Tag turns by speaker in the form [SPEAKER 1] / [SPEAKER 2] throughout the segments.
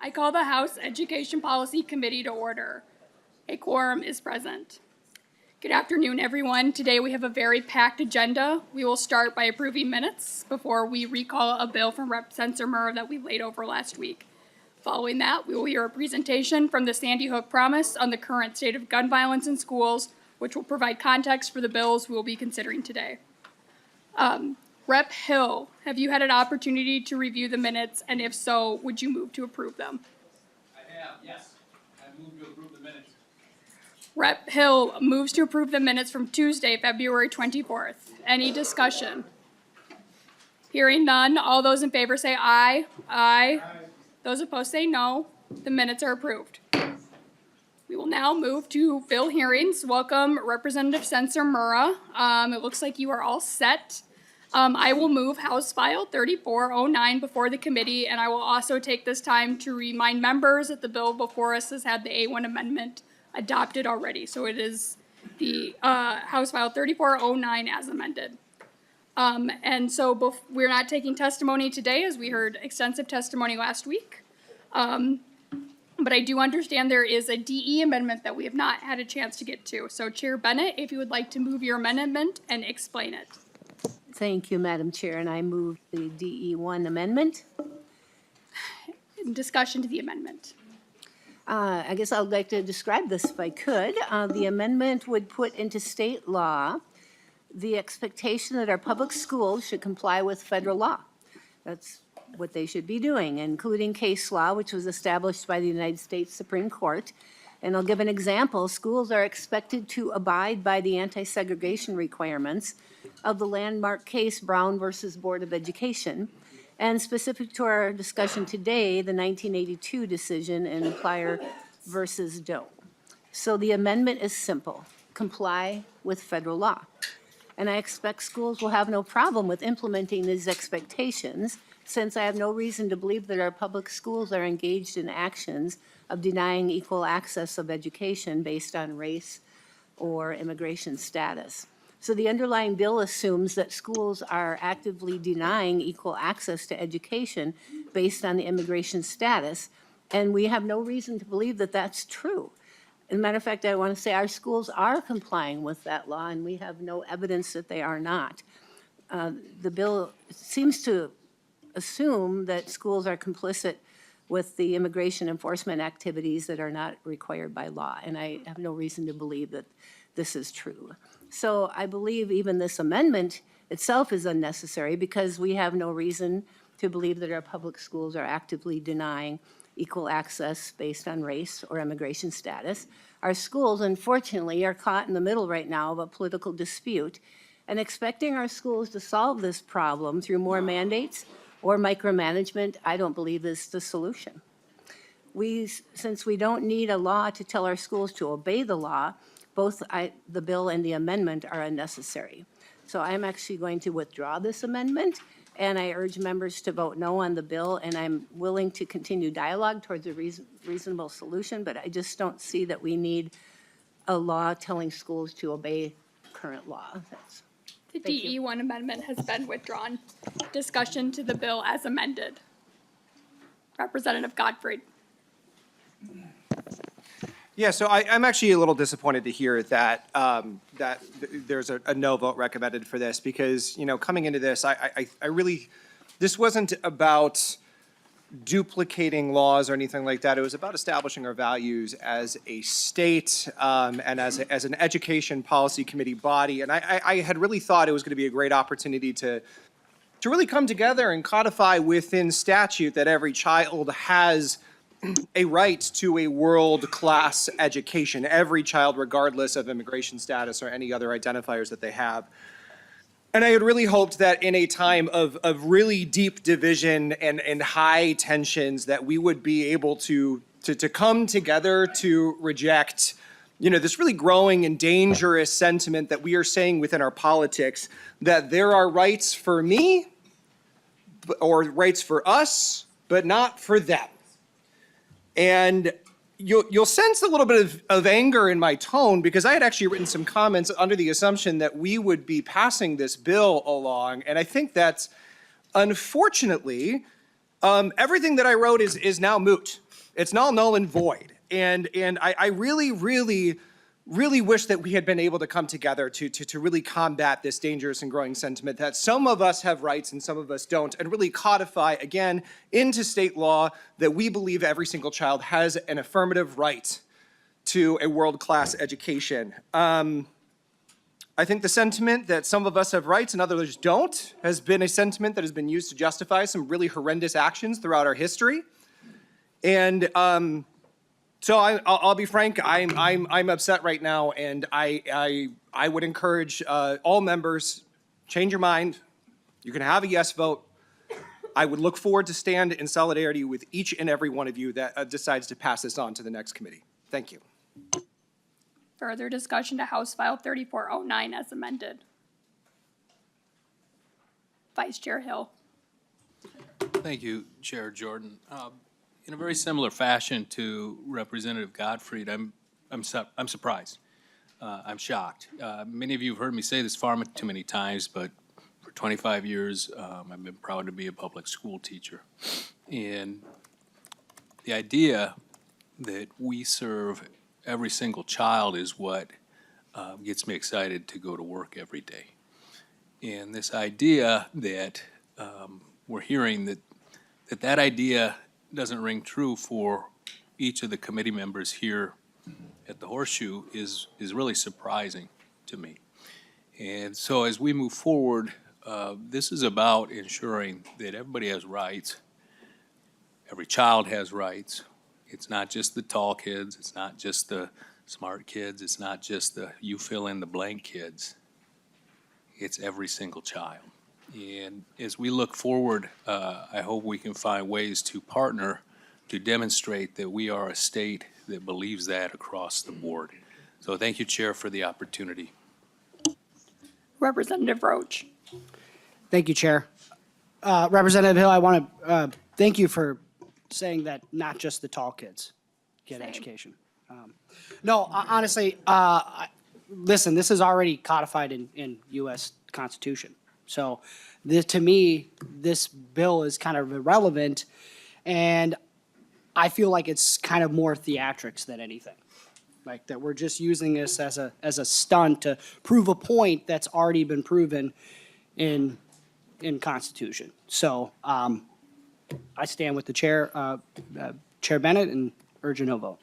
[SPEAKER 1] I call the House Education Policy Committee to order. A quorum is present. Good afternoon, everyone. Today we have a very packed agenda. We will start by approving minutes before we recall a bill from Rep. Sencer-Mura that we laid over last week. Following that, we will hear a presentation from the Sandy Hook Promise on the current state of gun violence in schools, which will provide context for the bills we will be considering today. Rep. Hill, have you had an opportunity to review the minutes, and if so, would you move to approve them?
[SPEAKER 2] I have, yes. I move to approve the minutes.
[SPEAKER 1] Rep. Hill moves to approve the minutes from Tuesday, February 24th. Any discussion? Hearing none, all those in favor say aye. Aye. Those opposed say no. The minutes are approved. We will now move to bill hearings. Welcome, Representative Sencer-Mura. It looks like you are all set. I will move House File 3409 before the committee, and I will also take this time to remind members that the bill before us has had the A1 amendment adopted already. So it is the House File 3409 as amended. And so we're not taking testimony today, as we heard extensive testimony last week. But I do understand there is a DE amendment that we have not had a chance to get to. So Chair Bennett, if you would like to move your amendment and explain it.
[SPEAKER 3] Thank you, Madam Chair, and I move the DE1 amendment.
[SPEAKER 1] Discussion to the amendment.
[SPEAKER 3] I guess I'd like to describe this if I could. The amendment would put into state law the expectation that our public schools should comply with federal law. That's what they should be doing, including case law, which was established by the United States Supreme Court. And I'll give an example. Schools are expected to abide by the anti-segregation requirements of the landmark case Brown versus Board of Education. And specific to our discussion today, the 1982 decision in Plyer versus Doe. So the amendment is simple: comply with federal law. And I expect schools will have no problem with implementing these expectations, since I have no reason to believe that our public schools are engaged in actions of denying equal access of education based on race or immigration status. So the underlying bill assumes that schools are actively denying equal access to education based on the immigration status, and we have no reason to believe that that's true. As a matter of fact, I want to say our schools are complying with that law, and we have no evidence that they are not. The bill seems to assume that schools are complicit with the immigration enforcement activities that are not required by law, and I have no reason to believe that this is true. So I believe even this amendment itself is unnecessary, because we have no reason to believe that our public schools are actively denying equal access based on race or immigration status. Our schools, unfortunately, are caught in the middle right now of a political dispute, and expecting our schools to solve this problem through more mandates or micromanagement, I don't believe is the solution. Since we don't need a law to tell our schools to obey the law, both the bill and the amendment are unnecessary. So I'm actually going to withdraw this amendment, and I urge members to vote no on the bill, and I'm willing to continue dialogue towards a reasonable solution, but I just don't see that we need a law telling schools to obey current law.
[SPEAKER 1] The DE1 amendment has been withdrawn. Discussion to the bill as amended. Representative Gottfried.
[SPEAKER 4] Yeah, so I'm actually a little disappointed to hear that that there's a no vote recommended for this, because, you know, coming into this, I really, this wasn't about duplicating laws or anything like that. It was about establishing our values as a state and as an education policy committee body. And I had really thought it was going to be a great opportunity to really come together and codify within statute that every child has a right to a world-class education, every child, regardless of immigration status or any other identifiers that they have. And I had really hoped that in a time of really deep division and high tensions, that we would be able to come together to reject, you know, this really growing and dangerous sentiment that we are saying within our politics, that there are rights for me or rights for us, but not for them. And you'll sense a little bit of anger in my tone, because I had actually written some comments under the assumption that we would be passing this bill along. And I think that's, unfortunately, everything that I wrote is now moot. It's null and void. And I really, really, really wish that we had been able to come together to really combat this dangerous and growing sentiment that some of us have rights and some of us don't, and really codify again into state law that we believe every single child has an affirmative right to a world-class education. I think the sentiment that some of us have rights and others don't has been a sentiment that has been used to justify some really horrendous actions throughout our history. And so I'll be frank, I'm upset right now, and I would encourage all members, change your mind. You can have a yes vote. I would look forward to stand in solidarity with each and every one of you that decides to pass this on to the next committee. Thank you.
[SPEAKER 1] Further discussion to House File 3409 as amended. Vice Chair Hill.
[SPEAKER 5] Thank you, Chair Jordan. In a very similar fashion to Representative Gottfried, I'm surprised. I'm shocked. Many of you have heard me say this far too many times, but for 25 years, I've been proud to be a public school teacher. And the idea that we serve every single child is what gets me excited to go to work every day. And this idea that we're hearing that idea doesn't ring true for each of the committee members here at the Horseshoe is really surprising to me. And so as we move forward, this is about ensuring that everybody has rights. Every child has rights. It's not just the tall kids, it's not just the smart kids, it's not just the you fill in the blank kids. It's every single child. And as we look forward, I hope we can find ways to partner to demonstrate that we are a state that believes that across the board. So thank you, Chair, for the opportunity.
[SPEAKER 1] Representative Roach.
[SPEAKER 6] Thank you, Chair. Representative Hill, I want to thank you for saying that not just the tall kids get
[SPEAKER 1] Same.
[SPEAKER 6] education. No, honestly, listen, this is already codified in U.S. Constitution. So to me, this bill is kind of irrelevant, and I feel like it's kind of more theatrics than anything. Like that we're just using this as a stunt to prove a point that's already been proven in Constitution. So I stand with the chair, Chair Bennett, and urge a no vote.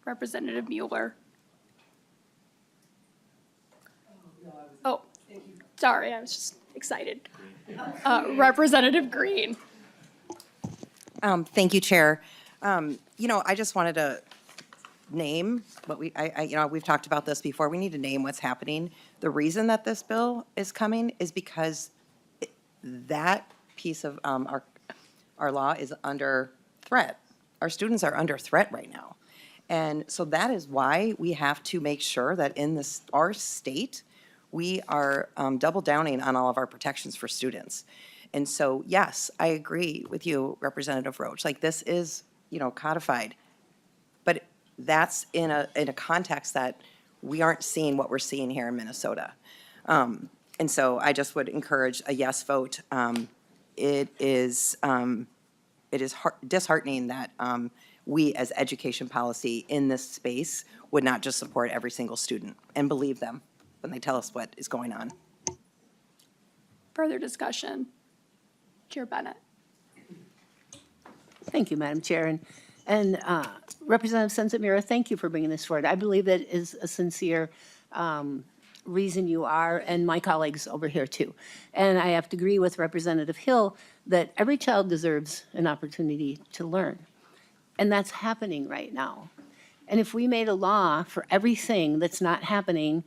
[SPEAKER 1] Representative Mueller. Oh, sorry, I was just excited. Representative Greene.
[SPEAKER 7] Thank you, Chair. I just wanted to name what we've talked about this before. We need to name what's happening. The reason that this bill is coming is because that piece of our law is under threat. Our students are under threat right now. And so that is why we have to make sure that in our state, we are double downing on all of our protections for students. And so, yes, I agree with you, Representative Roach. Like, this is, codified. But that's in a context that we aren't seeing what we're seeing here in Minnesota. And so I just would encourage a yes vote. It is disheartening that we as education policy in this space would not just support every single student and believe them when they tell us what is going on.
[SPEAKER 1] Further discussion. Chair Bennett.
[SPEAKER 3] Thank you, Madam Chair. And Representative Sencer-Mura, thank you for bringing this forward. I believe that is a sincere reason you are, and my colleagues over here too. And I have to agree with Representative Hill that every child deserves an opportunity to learn. And that's happening right now. And if we made a law for everything that's not happening,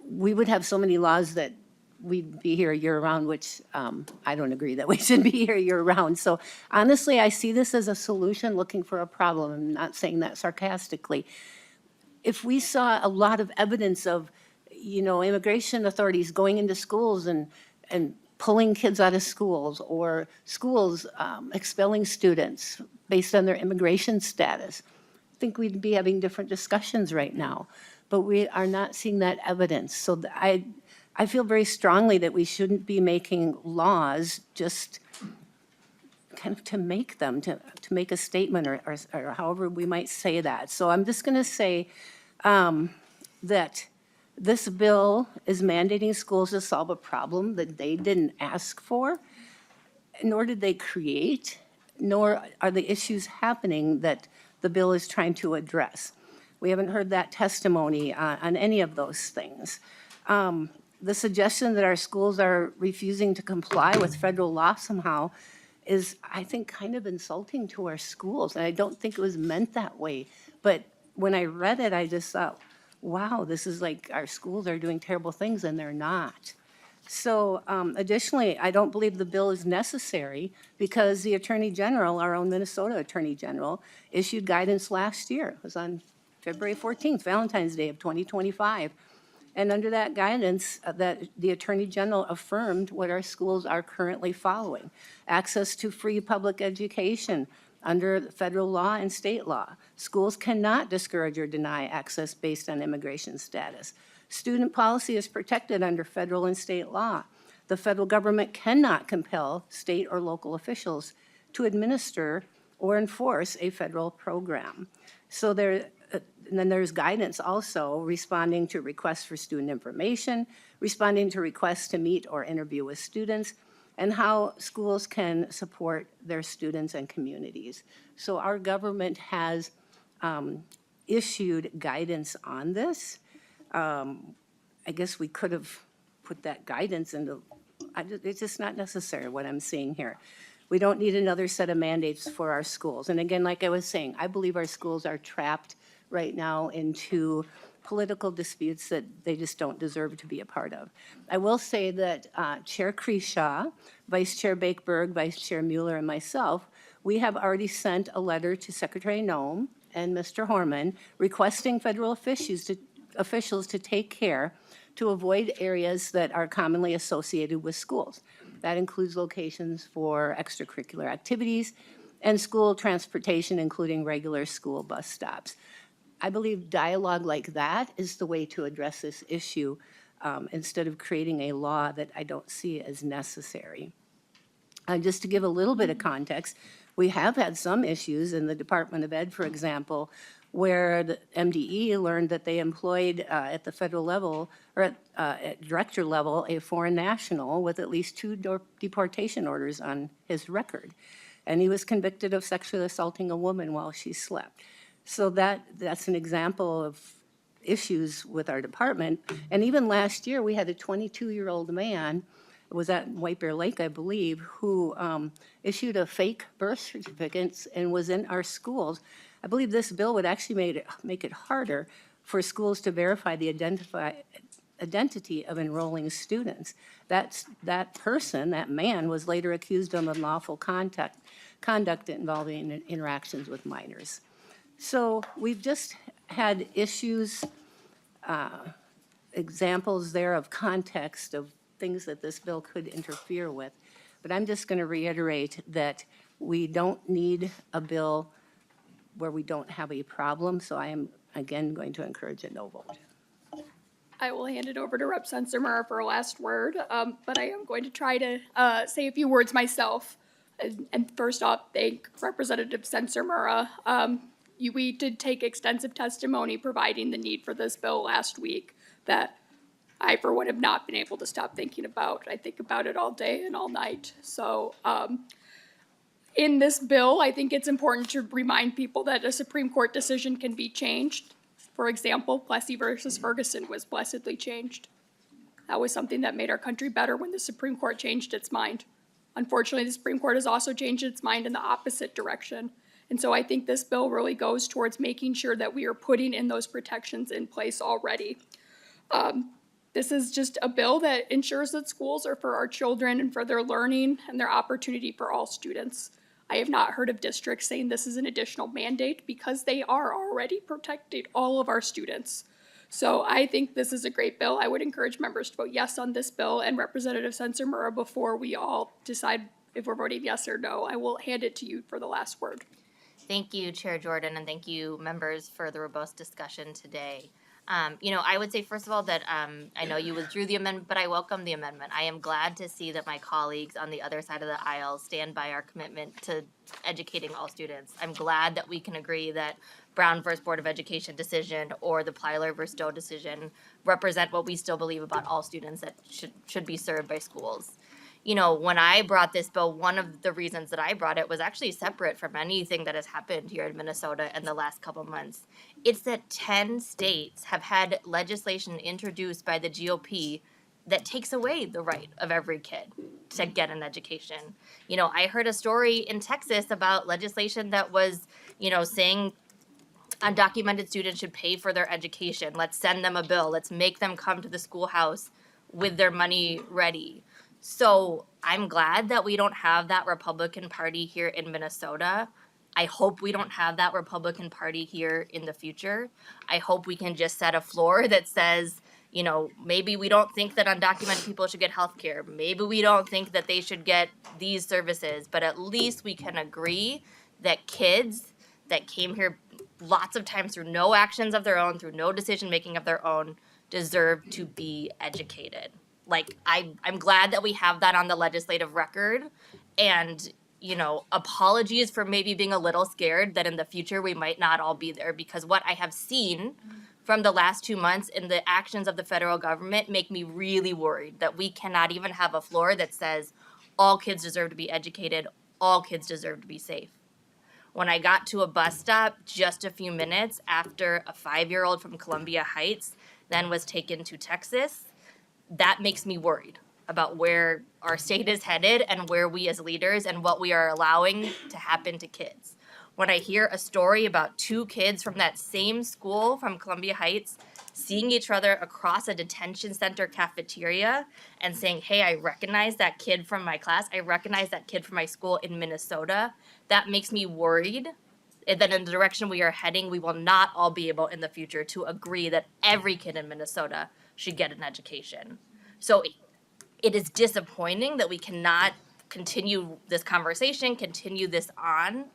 [SPEAKER 3] we would have so many laws that we'd be here year-round, which I don't agree that we should be here year-round. So honestly, I see this as a solution looking for a problem. I'm not saying that sarcastically. If we saw a lot of evidence of, immigration authorities going into schools and pulling kids out of schools, or schools expelling students based on their immigration status, I think we'd be having different discussions right now. But we are not seeing that evidence. So I feel very strongly that we shouldn't be making laws just kind of to make them, to make a statement or however we might say that. So I'm just going to say that this bill is mandating schools to solve a problem that they didn't ask for, nor did they create, nor are the issues happening that the bill is trying to address. We haven't heard that testimony on any of those things. The suggestion that our schools are refusing to comply with federal law somehow is, I think, kind of insulting to our schools, and I don't think it was meant that way. But when I read it, I just thought, wow, this is like our schools are doing terrible things, and they're not. So additionally, I don't believe the bill is necessary because the Attorney General, our own Minnesota Attorney General, issued guidance last year. It was on February 14th, Valentine's Day of 2025. And under that guidance, that the Attorney General affirmed what our schools are currently following. Access to free public education under federal law and state law. Schools cannot discourage or deny access based on immigration status. Student policy is protected under federal and state law. The federal government cannot compel state or local officials to administer or enforce a federal program. So and then there's guidance also responding to requests for student information, responding to requests to meet or interview with students, and how schools can support their students and communities. So our government has issued guidance on this. I guess we could have put that guidance into, it's just not necessary what I'm seeing here. We don't need another set of mandates for our schools. And again, like I was saying, I believe our schools are trapped right now into political disputes that they just don't deserve to be a part of. I will say that Chair Creshaw, Vice Chair Bakeberg, Vice Chair Mueller, and myself, we have already sent a letter to Secretary Noem and Mr. Horman requesting federal officials to take care to avoid areas that are commonly associated with schools. That includes locations for extracurricular activities and school transportation, including regular school bus stops. I believe dialogue like that is the way to address this issue instead of creating a law that I don't see as necessary. Just to give a little bit of context, we have had some issues in the Department of Ed, for example, where the MDE learned that they employed at the federal level or at director level a foreign national with at least 2 deportation orders on his record. And he was convicted of sexually assaulting a woman while she slept. So that's an example of issues with our department. And even last year, we had a 22-year-old man, it was at White Bear Lake, I believe, who issued a fake birth certificate and was in our schools. I believe this bill would actually make it harder for schools to verify the identity of enrolling students. That person, that man, was later accused of unlawful conduct involving interactions with minors. So we've just had issues, examples there of context of things that this bill could interfere with. But I'm just going to reiterate that we don't need a bill where we don't have a problem. So I am, again, going to encourage a no vote.
[SPEAKER 1] I will hand it over to Rep. Sencer-Mura for a last word, but I am going to try to say a few words myself. And first off, thank Representative Sencer-Mura. We did take extensive testimony providing the need for this bill last week that I, for one, have not been able to stop thinking about. I think about it all day and all night. So in this bill, I think it's important to remind people that a Supreme Court decision can be changed. For example, Plessy versus Ferguson was blessedly changed. That was something that made our country better when the Supreme Court changed its mind. Unfortunately, the Supreme Court has also changed its mind in the opposite direction. And so I think this bill really goes towards making sure that we are putting in those protections in place already. This is just a bill that ensures that schools are for our children and for their learning and their opportunity for all students. I have not heard of districts saying this is an additional mandate because they are already protecting all of our students. So I think this is a great bill. I would encourage members to vote yes on this bill, and Representative Sencer-Mura, before we all decide if we're voting yes or no, I will hand it to you for the last word.
[SPEAKER 8] Thank you, Chair Jordan, and thank you, members, for the robust discussion today. I would say, first of all, that I know you withdrew the amendment, but I welcome the amendment. I am glad to see that my colleagues on the other side of the aisle stand by our commitment to educating all students. I'm glad that we can agree that Brown versus Board of Education decision or the Plyler versus Doe decision represent what we still believe about all students that should be served by schools. When I brought this bill, one of the reasons that I brought it was actually separate from anything that has happened here in Minnesota in the last couple months. It's that 10 states have had legislation introduced by the GOP that takes away the right of every kid to get an education. I heard a story in Texas about legislation that was, saying undocumented students should pay for their education. Let's send them a bill. Let's make them come to the schoolhouse with their money ready. So I'm glad that we don't have that Republican Party here in Minnesota. I hope we don't have that Republican Party here in the future. I hope we can just set a floor that says, maybe we don't think that undocumented people should get health care. Maybe we don't think that they should get these services, but at least we can agree that kids that came here lots of times through no actions of their own, through no decision making of their own, deserve to be educated. I'm glad that we have that on the legislative record, and apologies for maybe being a little scared that in the future we might not all be there, because what I have seen from the last 2 months in the actions of the federal government make me really worried that we cannot even have a floor that says all kids deserve to be educated, all kids deserve to be safe. When I got to a bus stop just a few minutes after a 5-year-old from Columbia Heights then was taken to Texas, that makes me worried about where our state is headed and where we as leaders and what we are allowing to happen to kids. When I hear a story about 2 kids from that same school from Columbia Heights seeing each other across a detention center cafeteria and saying, hey, I recognize that kid from my class, I recognize that kid from my school in Minnesota, that makes me worried that in the direction we are heading, we will not all be able in the future to agree that every kid in Minnesota should get an education. So it is disappointing that we cannot continue this conversation, continue this on.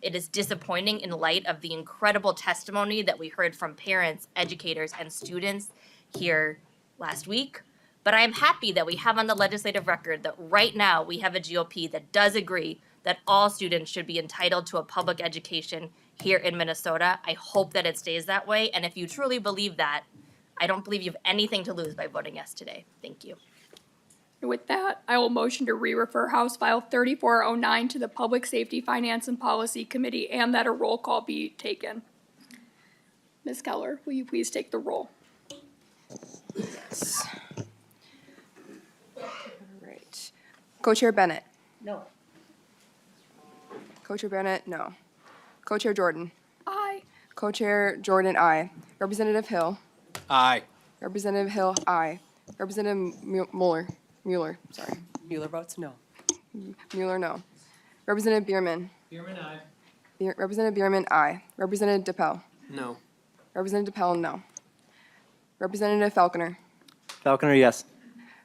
[SPEAKER 8] It is disappointing in light of the incredible testimony that we heard from parents, educators, and students here last week. But I am happy that we have on the legislative record that right now we have a GOP that does agree that all students should be entitled to a public education here in Minnesota. I hope that it stays that way. And if you truly believe that, I don't believe you have anything to lose by voting yes today. Thank you.
[SPEAKER 1] With that, I will motion to re-refer House File 3409 to the Public Safety, Finance, and Policy Committee, and that a roll call be taken. Ms. Keller, will you please take the roll?
[SPEAKER 9] Yes. All right. Co-Chair Bennett.
[SPEAKER 3] No.
[SPEAKER 9] Co-Chair Bennett, no. Co-Chair Jordan.
[SPEAKER 1] Aye.
[SPEAKER 9] Co-Chair Jordan, aye. Representative Hill.
[SPEAKER 5] Aye.
[SPEAKER 9] Representative Hill, aye. Representative Mueller, sorry.
[SPEAKER 10] Mueller votes no.
[SPEAKER 9] Mueller, no. Representative Bierman.
[SPEAKER 2] Bierman, aye.
[SPEAKER 9] Representative Bierman, aye. Representative DePel.
[SPEAKER 10] No.
[SPEAKER 9] Representative DePel, no. Representative Falconer.
[SPEAKER 10] Falconer, yes.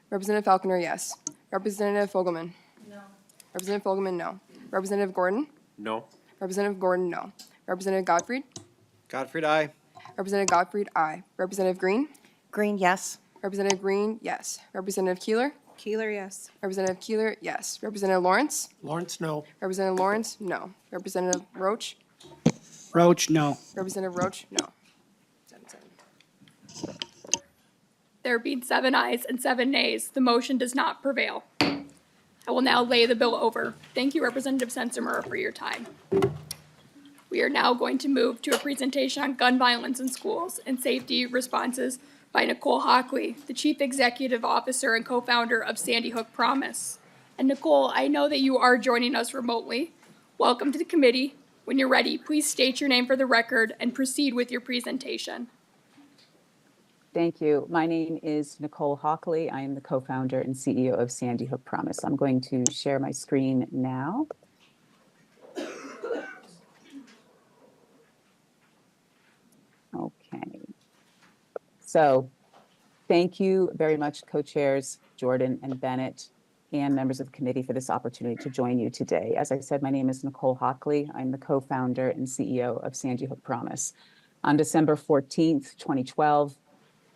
[SPEAKER 9] Representative Falconer, yes. Representative Fogelman.
[SPEAKER 8] No.
[SPEAKER 9] Representative Fogelman, no. Representative Gordon.
[SPEAKER 10] No.
[SPEAKER 9] Representative Gordon, no. Representative Gottfried.
[SPEAKER 4] Gottfried, aye.
[SPEAKER 9] Representative Gottfried, aye. Representative Greene.
[SPEAKER 7] Green, yes.
[SPEAKER 9] Representative Greene, yes. Representative Keeler.
[SPEAKER 7] Keeler, yes.
[SPEAKER 9] Representative Keeler, yes. Representative Lawrence.
[SPEAKER 10] Lawrence, no.
[SPEAKER 9] Representative Lawrence, no. Representative Roach.
[SPEAKER 6] Roach, no.
[SPEAKER 9] Representative Roach, no. 7-7.
[SPEAKER 1] There being 7 ayes and 7 nays, the motion does not prevail. I will now lay the bill over. Thank you, Representative Sencer-Mura, for your time. We are now going to move to a presentation on gun violence in schools and safety responses by Nicole Hockley, the Chief Executive Officer and co-founder of Sandy Hook Promise. And Nicole, I know that you are joining us remotely. Welcome to the committee. When you're ready, please state your name for the record and proceed with your presentation.
[SPEAKER 11] Thank you. My name is Nicole Hockley. I am the co-founder and CEO of Sandy Hook Promise. I'm going to share my screen now. Okay. So thank you very much, co-chairs Jordan and Bennett and members of the committee for this opportunity to join you today. As I said, my name is Nicole Hockley. I'm the co-founder and CEO of Sandy Hook Promise. On December 14th, 2012,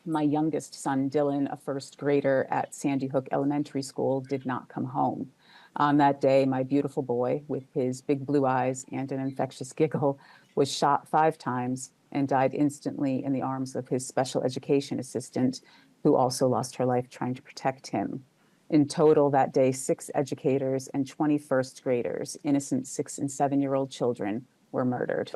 [SPEAKER 11] my youngest son, Dylan, a first grader at Sandy Hook Elementary School, did not come home. On that day, my beautiful boy, with his big blue eyes and an infectious giggle, was shot 5 times and died instantly in the arms of his special education assistant, who also lost her life trying to protect him. In total, that day, 6 educators and 20 first graders, innocent 6- and 7-year-old children, were murdered.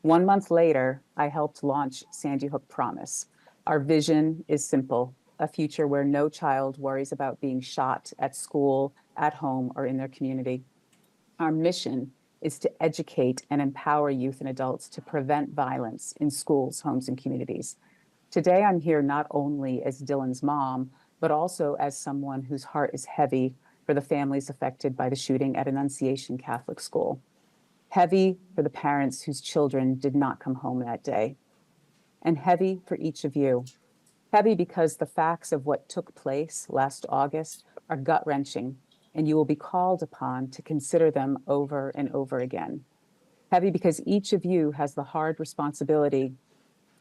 [SPEAKER 11] 1 month later, I helped launch Sandy Hook Promise. Our vision is simple: a future where no child worries about being shot at school, at home, or in their community. Our mission is to educate and empower youth and adults to prevent violence in schools, homes, and communities. Today, I'm here not only as Dylan's mom, but also as someone whose heart is heavy for the families affected by the shooting at Annunciation Catholic School. Heavy for the parents whose children did not come home that day. And heavy for each of you. Heavy because the facts of what took place last August are gut-wrenching, and you will be called upon to consider them over and over again. Heavy because each of you has the hard responsibility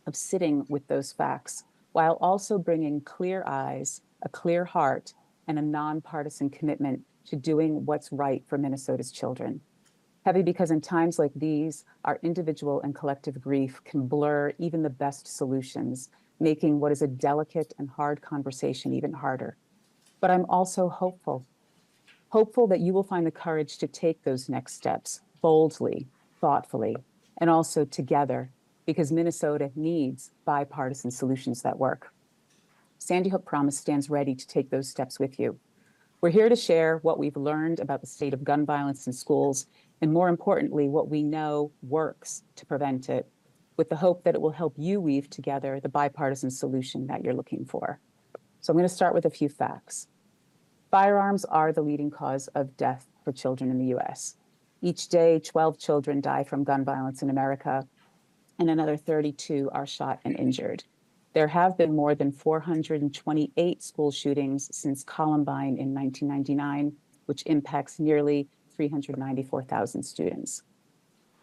[SPEAKER 11] of sitting with those facts while also bringing clear eyes, a clear heart, and a nonpartisan commitment to doing what's right for Minnesota's children. Heavy because in times like these, our individual and collective grief can blur even the best solutions, making what is a delicate and hard conversation even harder. But I'm also hopeful that you will find the courage to take those next steps boldly, thoughtfully, and also together, because Minnesota needs bipartisan solutions that work. Sandy Hook Promise stands ready to take those steps with you. We're here to share what we've learned about the state of gun violence in schools, and more importantly, what we know works to prevent it, with the hope that it will help you weave together the bipartisan solution that you're looking for. So I'm going to start with a few facts. Firearms are the leading cause of death for children in the US. Each day, 12 children die from gun violence in America, and another 32 are shot and injured. There have been more than 428 school shootings since Columbine in 1999, which impacts nearly 394,000 students.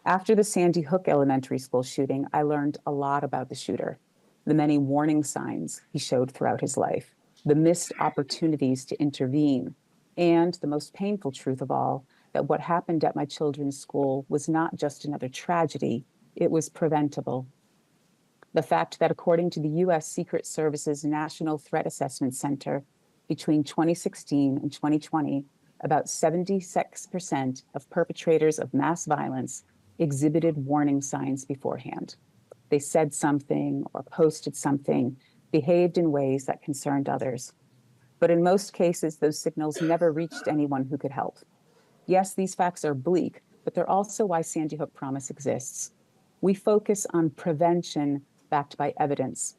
[SPEAKER 11] After the Sandy Hook Elementary School shooting, I learned a lot about the shooter, the many warning signs he showed throughout his life, the missed opportunities to intervene, and the most painful truth of all, that what happened at my children's school was not just another tragedy, it was preventable. The fact that according to the US Secret Service's National Threat Assessment Center, between 2016 and 2020, about 76% of perpetrators of mass violence exhibited warning signs beforehand. They said something or posted something, behaved in ways that concerned others. But in most cases, those signals never reached anyone who could help. Yes, these facts are bleak, but they're also why Sandy Hook Promise exists. We focus on prevention backed by evidence.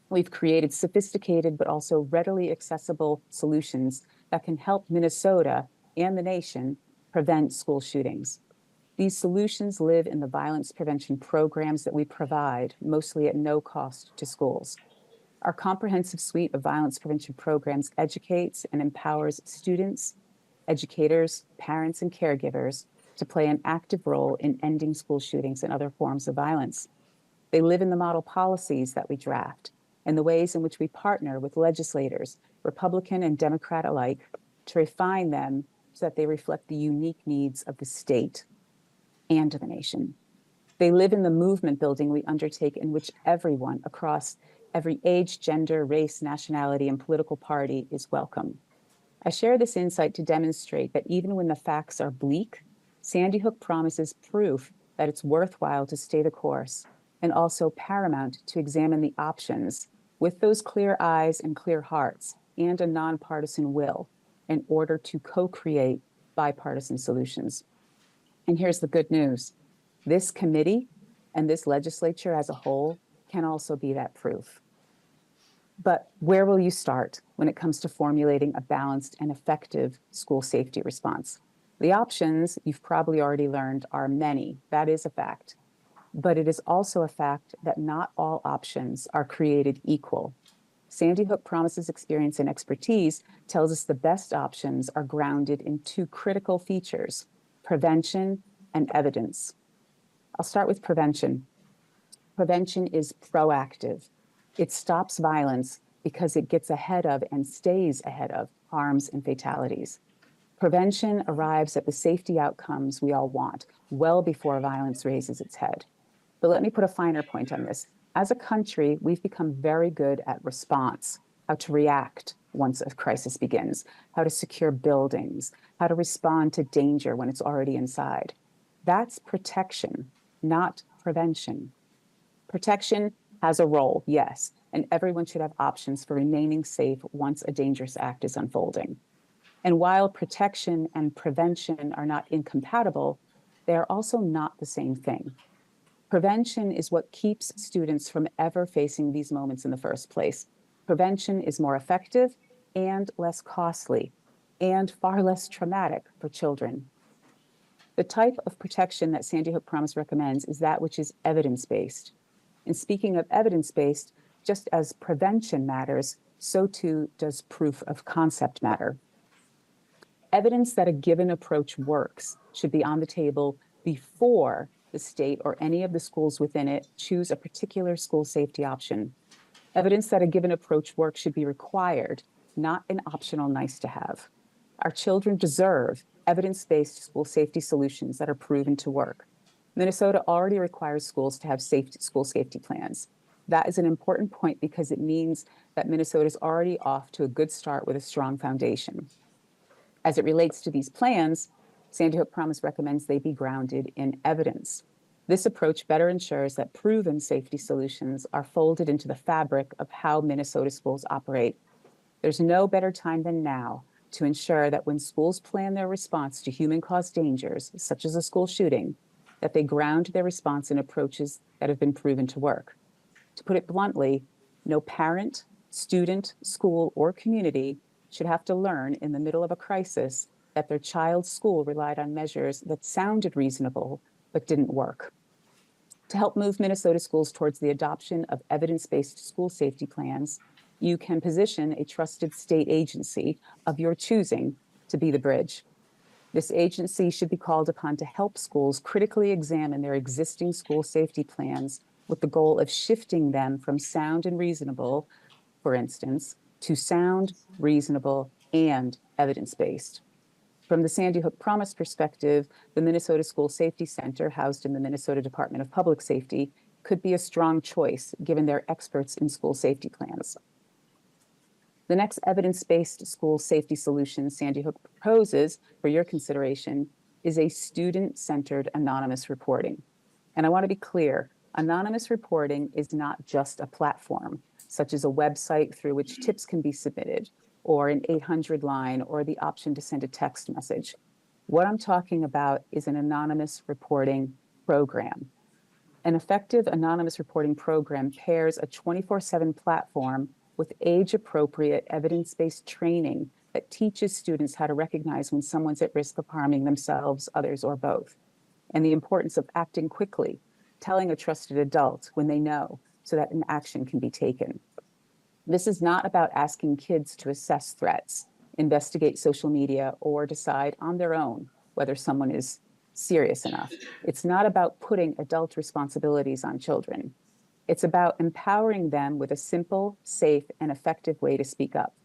[SPEAKER 11] We've created sophisticated but also readily accessible solutions that can help Minnesota and the nation prevent school shootings. These solutions live in the violence prevention programs that we provide, mostly at no cost to schools. Our comprehensive suite of violence prevention programs educates and empowers students, educators, parents, and caregivers to play an active role in ending school shootings and other forms of violence. They live in the model policies that we draft and the ways in which we partner with legislators, Republican and Democrat alike, to refine them so that they reflect the unique needs of the state and the nation. They live in the movement building we undertake, in which everyone across every age, gender, race, nationality, and political party is welcome. I share this insight to demonstrate that even when the facts are bleak, Sandy Hook promises proof that it's worthwhile to stay the course, and also paramount to examine the options with those clear eyes and clear hearts and a nonpartisan will in order to co-create bipartisan solutions. And here's the good news. This committee and this legislature as a whole can also be that proof. But where will you start when it comes to formulating a balanced and effective school safety response? The options, you've probably already learned, are many. That is a fact. But it is also a fact that not all options are created equal. Sandy Hook Promise's experience and expertise tells us the best options are grounded in two critical features: prevention and evidence. I'll start with prevention. Prevention is proactive. It stops violence because it gets ahead of and stays ahead of harms and fatalities. Prevention arrives at the safety outcomes we all want well before violence raises its head. But let me put a finer point on this. As a country, we've become very good at response, how to react once a crisis begins, how to secure buildings, how to respond to danger when it's already inside. That's protection, not prevention. Protection has a role, yes, and everyone should have options for remaining safe once a dangerous act is unfolding. And while protection and prevention are not incompatible, they are also not the same thing. Prevention is what keeps students from ever facing these moments in the first place. Prevention is more effective and less costly and far less traumatic for children. The type of protection that Sandy Hook Promise recommends is that which is evidence-based. And speaking of evidence-based, just as prevention matters, so too does proof of concept matter. Evidence that a given approach works should be on the table before the state or any of the schools within it choose a particular school safety option. Evidence that a given approach works should be required, not an optional nice to have. Our children deserve evidence-based school safety solutions that are proven to work. Minnesota already requires schools to have school safety plans. That is an important point because it means that Minnesota is already off to a good start with a strong foundation. As it relates to these plans, Sandy Hook Promise recommends they be grounded in evidence. This approach better ensures that proven safety solutions are folded into the fabric of how Minnesota schools operate. There's no better time than now to ensure that when schools plan their response to human-caused dangers, such as a school shooting, that they ground their response in approaches that have been proven to work. To put it bluntly, no parent, student, school, or community should have to learn in the middle of a crisis that their child's school relied on measures that sounded reasonable but didn't work. To help move Minnesota schools towards the adoption of evidence-based school safety plans, you can position a trusted state agency of your choosing to be the bridge. This agency should be called upon to help schools critically examine their existing school safety plans with the goal of shifting them from sound and reasonable, for instance, to sound, reasonable, and evidence-based. From the Sandy Hook Promise perspective, the Minnesota School Safety Center, housed in the Minnesota Department of Public Safety, could be a strong choice given their experts in school safety plans. The next evidence-based school safety solution Sandy Hook proposes for your consideration is a student-centered anonymous reporting. And I want to be clear, anonymous reporting is not just a platform, such as a website through which tips can be submitted, or an 800 line, or the option to send a text message. What I'm talking about is an anonymous reporting program. An effective anonymous reporting program pairs a 24/7 platform with age-appropriate, evidence-based training that teaches students how to recognize when someone's at risk of harming themselves, others, or both, and the importance of acting quickly, telling a trusted adult when they know so that an action can be taken. This is not about asking kids to assess threats, investigate social media, or decide on their own whether someone is serious enough. It's not about putting adult responsibilities on children. It's about empowering them with a simple, safe, and effective way to speak up.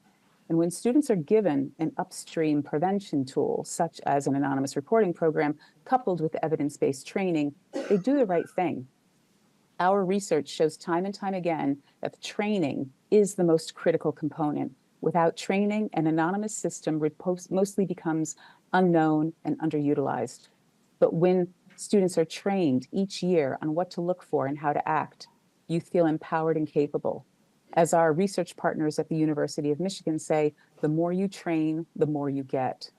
[SPEAKER 11] And when students are given an upstream prevention tool, such as an anonymous reporting program, coupled with evidence-based training, they do the right thing. Our research shows time and time again that the training is the most critical component. Without training, an anonymous system mostly becomes unknown and underutilized. But when students are trained each year on what to look for and how to act, you feel empowered and capable. As our research partners at the University of Michigan say, the more you train, the more you get.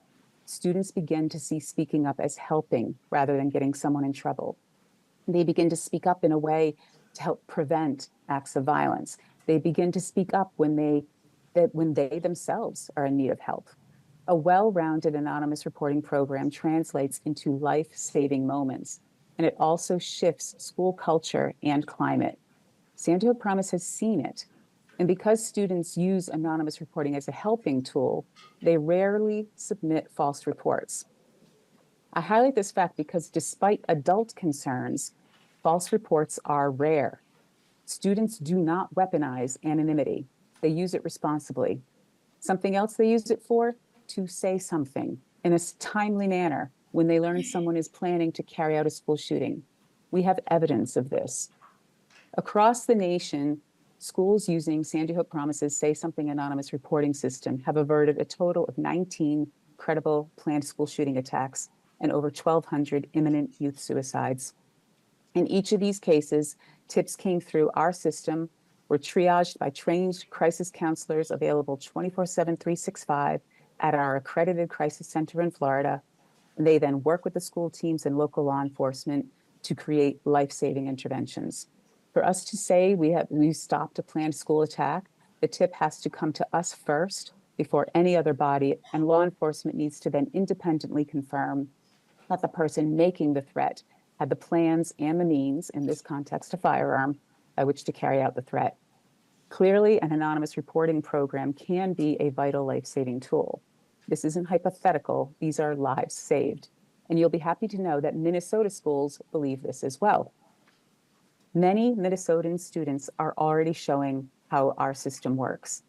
[SPEAKER 11] Students begin to see speaking up as helping rather than getting someone in trouble. They begin to speak up in a way to help prevent acts of violence. They begin to speak up when they themselves are in need of help. A well-rounded anonymous reporting program translates into life-saving moments, and it also shifts school culture and climate. Sandy Hook Promise has seen it. And because students use anonymous reporting as a helping tool, they rarely submit false reports. I highlight this fact because despite adult concerns, false reports are rare. Students do not weaponize anonymity. They use it responsibly. Something else they use it for? To say something in a timely manner when they learn someone is planning to carry out a school shooting. We have evidence of this. Across the nation, schools using Sandy Hook Promise's Say Something Anonymous reporting system have averted a total of 19 credible planned school shooting attacks and over 1,200 imminent youth suicides. In each of these cases, tips came through our system, were triaged by trained crisis counselors available 24/7, 365 at our accredited crisis center in Florida. And they then work with the school teams and local law enforcement to create life-saving interventions. For us to say we stopped a planned school attack, the tip has to come to us first before any other body, and law enforcement needs to then independently confirm that the person making the threat had the plans and the means, in this context a firearm, by which to carry out the threat. Clearly, an anonymous reporting program can be a vital life-saving tool. This isn't hypothetical, these are lives saved. And you'll be happy to know that Minnesota schools believe this as well. Many Minnesotan students are already showing how our system works.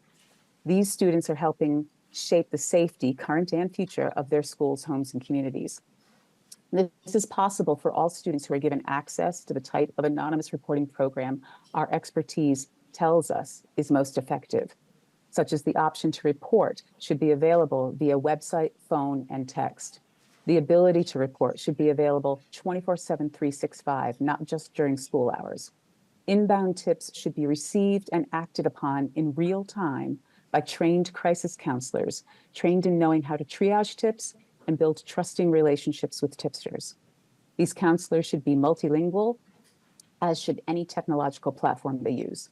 [SPEAKER 11] These students are helping shape the safety, current and future, of their schools, homes, and communities. This is possible for all students who are given access to the type of anonymous reporting program our expertise tells us is most effective, such as the option to report should be available via website, phone, and text. The ability to report should be available 24/7, 365, not just during school hours. Inbound tips should be received and acted upon in real time by trained crisis counselors, trained in knowing how to triage tips and build trusting relationships with tipsters. These counselors should be multilingual, as should any technological platform they use.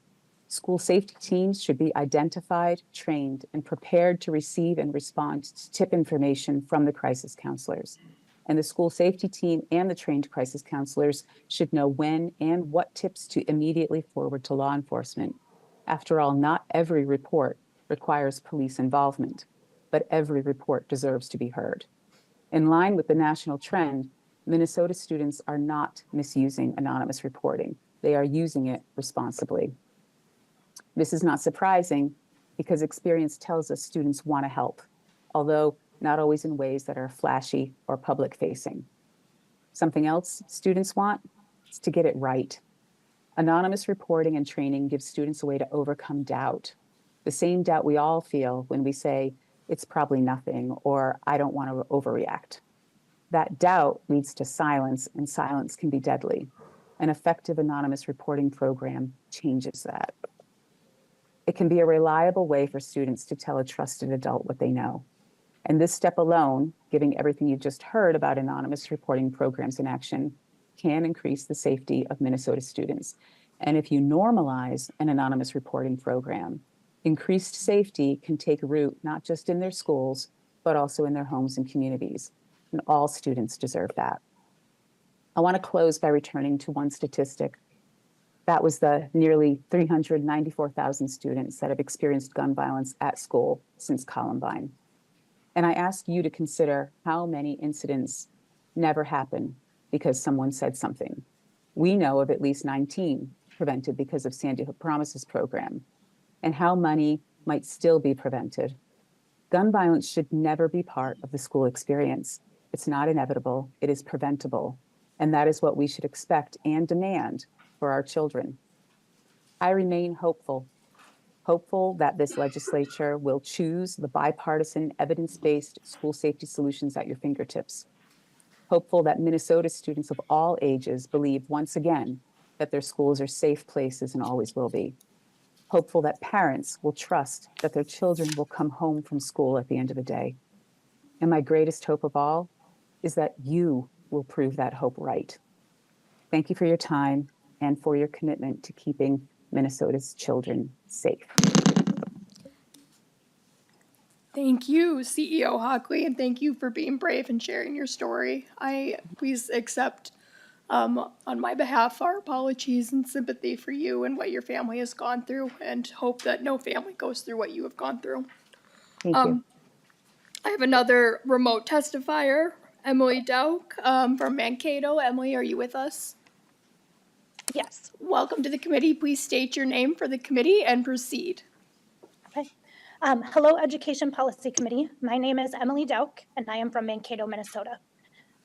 [SPEAKER 11] School safety teams should be identified, trained, and prepared to receive and respond to tip information from the crisis counselors. And the school safety team and the trained crisis counselors should know when and what tips to immediately forward to law enforcement. After all, not every report requires police involvement, but every report deserves to be heard. In line with the national trend, Minnesota students are not misusing anonymous reporting. They are using it responsibly. This is not surprising because experience tells us students want to help, although not always in ways that are flashy or public-facing. Something else students want is to get it right. Anonymous reporting and training gives students a way to overcome doubt, the same doubt we all feel when we say, it's probably nothing, or I don't want to overreact. That doubt leads to silence, and silence can be deadly. An effective anonymous reporting program changes that. It can be a reliable way for students to tell a trusted adult what they know. And this step alone, giving everything you've just heard about anonymous reporting programs in action, can increase the safety of Minnesota students. And if you normalize an anonymous reporting program, increased safety can take root not just in their schools, but also in their homes and communities. And all students deserve that. I want to close by returning to one statistic. That was the nearly 394,000 students that have experienced gun violence at school since Columbine. And I ask you to consider how many incidents never happen because someone said something. We know of at least 19 prevented because of Sandy Hook Promises program, and how many might still be prevented. Gun violence should never be part of the school experience. It's not inevitable, it is preventable. And that is what we should expect and demand for our children. I remain hopeful that this legislature will choose the bipartisan, evidence-based school safety solutions at your fingertips. Hopeful that Minnesota students of all ages believe once again that their schools are safe places and always will be. Hopeful that parents will trust that their children will come home from school at the end of the day. And my greatest hope of all is that you will prove that hope right. Thank you for your time and for your commitment to keeping Minnesota's children safe.
[SPEAKER 1] Thank you, CEO Hockley, and thank you for being brave and sharing your story. Please accept, on my behalf, our apologies and sympathy for you and what your family has gone through, and hope that no family goes through what you have gone through.
[SPEAKER 11] Thank you.
[SPEAKER 1] I have another remote testifier, Emily Dauk, from Mankato. Emily, are you with us?
[SPEAKER 9] Yes.
[SPEAKER 1] Welcome to the committee. Please state your name for the committee and proceed.
[SPEAKER 9] Okay. Hello, Education Policy Committee. My name is Emily Dauk, and I am from Mankato, Minnesota.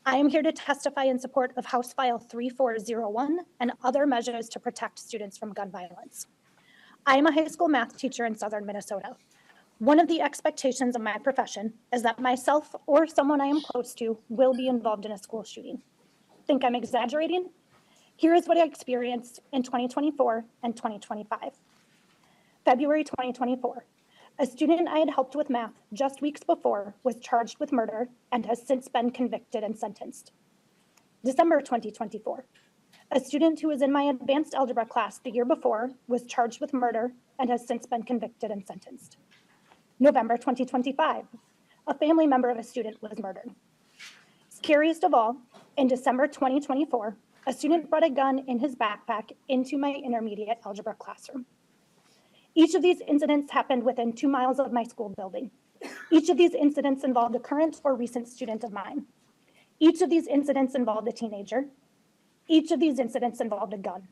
[SPEAKER 9] I am here to testify in support of House File 3401 and other measures to protect students from gun violence. I am a high school math teacher in southern Minnesota. One of the expectations of my profession is that myself or someone I am close to will be involved in a school shooting. Think I'm exaggerating? Here is what I experienced in 2024 and 2025. February 2024, a student I had helped with math just weeks before was charged with murder and has since been convicted and sentenced. December 2024, a student who was in my advanced algebra class the year before was charged with murder and has since been convicted and sentenced. November 2025, a family member of a student was murdered. Scariest of all, in December 2024, a student brought a gun in his backpack into my intermediate algebra classroom. Each of these incidents happened within 2 miles of my school building. Each of these incidents involved a current or recent student of mine. Each of these incidents involved a teenager. Each of these incidents involved a gun.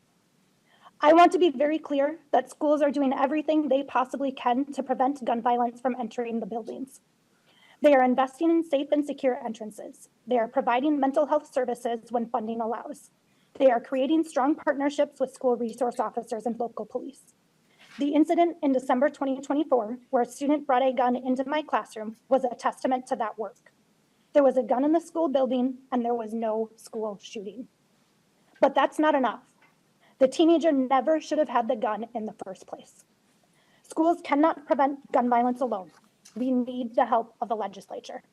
[SPEAKER 9] I want to be very clear that schools are doing everything they possibly can to prevent gun violence from entering the buildings. They are investing in safe and secure entrances. They are providing mental health services when funding allows. They are creating strong partnerships with school resource officers and local police. The incident in December 2024, where a student brought a gun into my classroom, was a testament to that work. There was a gun in the school building and there was no school shooting. But that's not enough. The teenager never should have had the gun in the first place. Schools cannot prevent gun violence alone. We need the help of the legislature.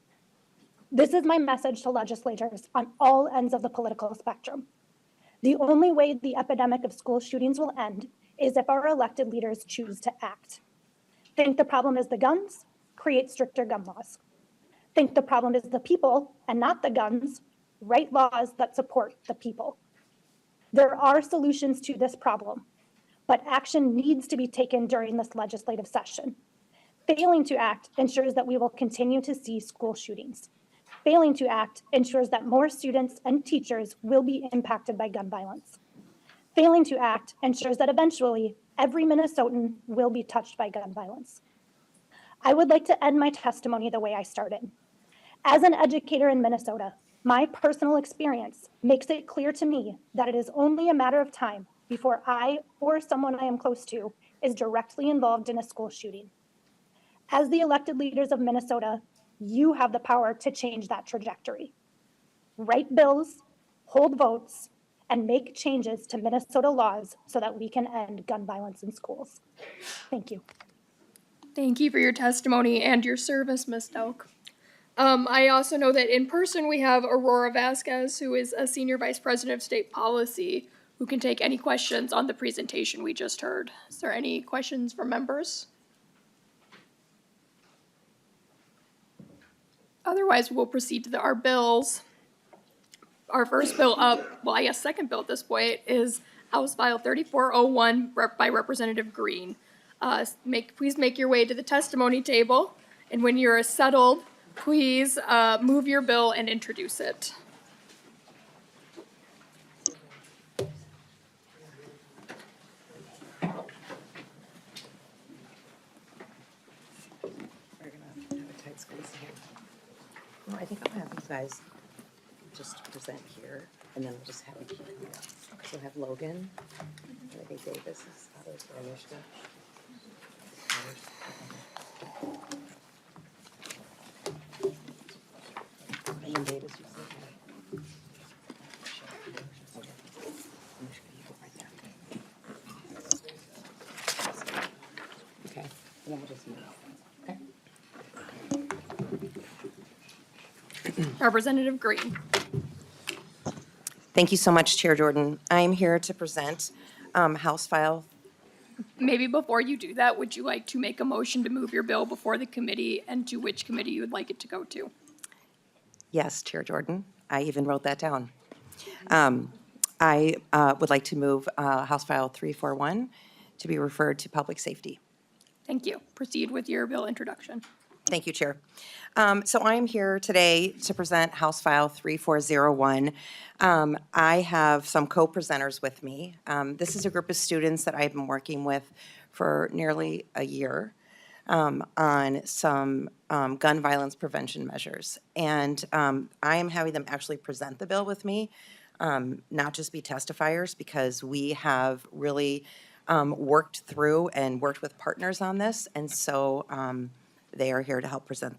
[SPEAKER 9] This is my message to legislators on all ends of the political spectrum. The only way the epidemic of school shootings will end is if our elected leaders choose to act. Think the problem is the guns? Create stricter gun laws. Think the problem is the people and not the guns? Write laws that support the people. There are solutions to this problem, but action needs to be taken during this legislative session. Failing to act ensures that we will continue to see school shootings. Failing to act ensures that more students and teachers will be impacted by gun violence. Failing to act ensures that eventually every Minnesotan will be touched by gun violence. I would like to end my testimony the way I started. As an educator in Minnesota, my personal experience makes it clear to me that it is only a matter of time before I or someone I am close to is directly involved in a school shooting. As the elected leaders of Minnesota, you have the power to change that trajectory. Write bills, hold votes, and make changes to Minnesota laws so that we can end gun violence in schools. Thank you.
[SPEAKER 1] Thank you for your testimony and your service, Ms. Delk. I also know that in person we have Aurora Vasquez, who is a Senior Vice President of State Policy, who can take any questions on the presentation we just heard. Is there any questions from members? Otherwise, we'll proceed to our bills. Our first bill up, well, I guess second bill at this point, is House File 3401 by Representative Greene. Please make your way to the testimony table, and when you're settled, please move your bill and introduce it.
[SPEAKER 7] We're gonna have a tight squeeze here. No, I think I'll have you guys just present here, and then we'll just have you keep coming up. So we'll have Logan, and I think Davis is others for initiative. And then Davis, you say hi. Okay. Initiative, you go right there. Okay, and then we'll just move. Okay.
[SPEAKER 1] Representative Greene.
[SPEAKER 7] Thank you so much, Chair Jordan. I am here to present House File.
[SPEAKER 1] Maybe before you do that, would you like to make a motion to move your bill before the committee and to which committee you would like it to go to?
[SPEAKER 7] Yes, Chair Jordan. I even wrote that down. I would like to move House File 341 to be referred to Public Safety.
[SPEAKER 1] Thank you. Proceed with your bill introduction.
[SPEAKER 7] Thank you, Chair. So I am here today to present House File 3401. I have some co-presenters with me. This is a group of students that I've been working with for nearly a year on some gun violence prevention measures. And I am having them actually present the bill with me, not just be testifiers, because we have really worked through and worked with partners on this. And so they are here to help present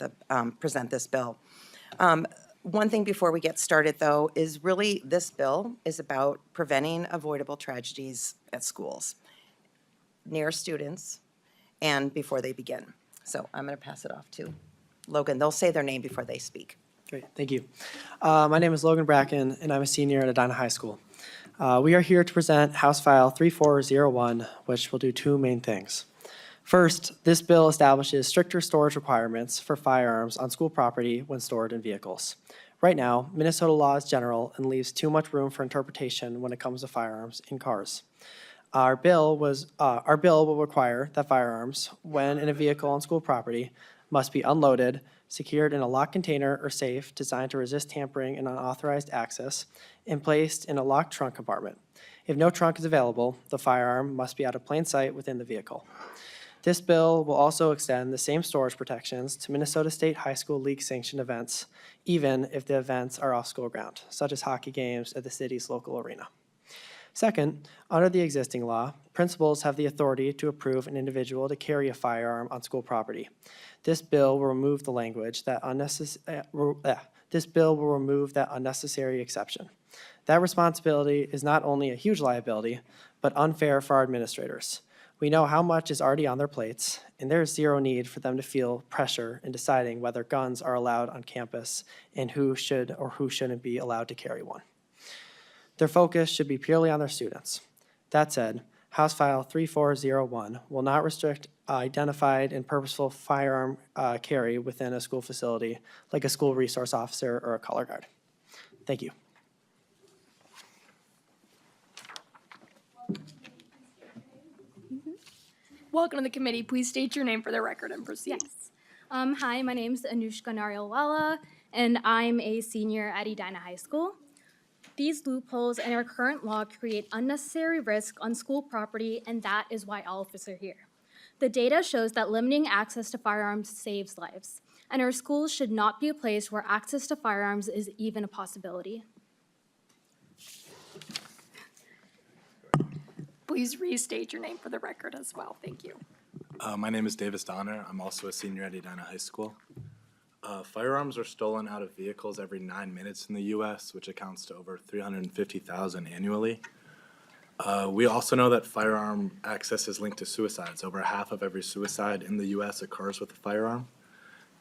[SPEAKER 7] this bill. One thing before we get started, though, is really this bill is about preventing avoidable tragedies at schools, near students, and before they begin. So I'm going to pass it off to Logan. They'll say their name before they speak.
[SPEAKER 12] Great, thank you. My name is Logan Bracken, and I'm a senior at Edina High School. We are here to present House File 3401, which will do two main things. First, this bill establishes stricter storage requirements for firearms on school property when stored in vehicles. Right now, Minnesota law is general and leaves too much room for interpretation when it comes to firearms in cars. Our bill will require that firearms, when in a vehicle on school property, must be unloaded, secured in a locked container or safe designed to resist tampering and unauthorized access, and placed in a locked trunk compartment. If no trunk is available, the firearm must be out of plain sight within the vehicle. This bill will also extend the same storage protections to Minnesota State High School League sanctioned events, even if the events are off school ground, such as hockey games at the city's local arena. Second, under the existing law, principals have the authority to approve an individual to carry a firearm on school property. This bill will remove the language that unnecessary exception. That responsibility is not only a huge liability, but unfair for our administrators. We know how much is already on their plates, and there is zero need for them to feel pressure in deciding whether guns are allowed on campus and who should or who shouldn't be allowed to carry one. Their focus should be purely on their students. That said, House File 3401 will not restrict identified and purposeful firearm carry within a school facility, like a school resource officer or a color guard. Thank you.
[SPEAKER 1] Welcome to the committee. Please state your name for the record and proceed.
[SPEAKER 13] Yes. Hi, my name is Anushka Narialwala, and I'm a senior at Edina High School. These loopholes in our current law create unnecessary risk on school property, and that is why all of us are here. The data shows that limiting access to firearms saves lives, and our schools should not be a place where access to firearms is even a possibility.
[SPEAKER 1] Please restate your name for the record as well. Thank you.
[SPEAKER 14] My name is Davis Donner. I'm also a senior at Edina High School. Firearms are stolen out of vehicles every 9 minutes in the U.S., which accounts to over 350,000 annually. We also know that firearm access is linked to suicides. Over half of every suicide in the U.S. occurs with a firearm.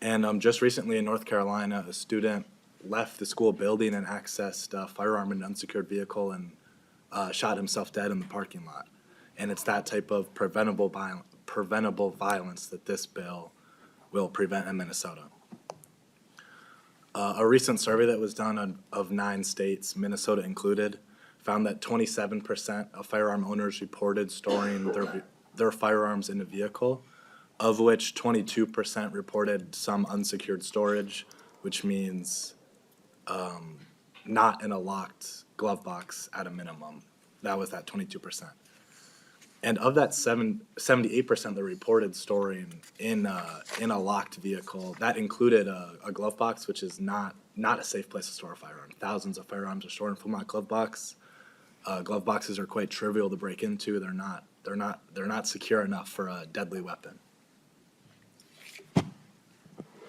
[SPEAKER 14] And just recently in North Carolina, a student left the school building and accessed a firearm in an unsecured vehicle and shot himself dead in the parking lot. And it's that type of preventable violence that this bill will prevent in Minnesota. A recent survey that was done of 9 states, Minnesota included, found that 27% of firearm owners reported storing their firearms in a vehicle, of which 22% reported some unsecured storage, which means not in a locked glove box at a minimum. That was that 22%. And of that 78% that reported storing in a locked vehicle, that included a glove box, which is not a safe place to store a firearm. Thousands of firearms are stored in a full-lock glove box. Glove boxes are quite trivial to break into. They're not secure enough for a deadly weapon.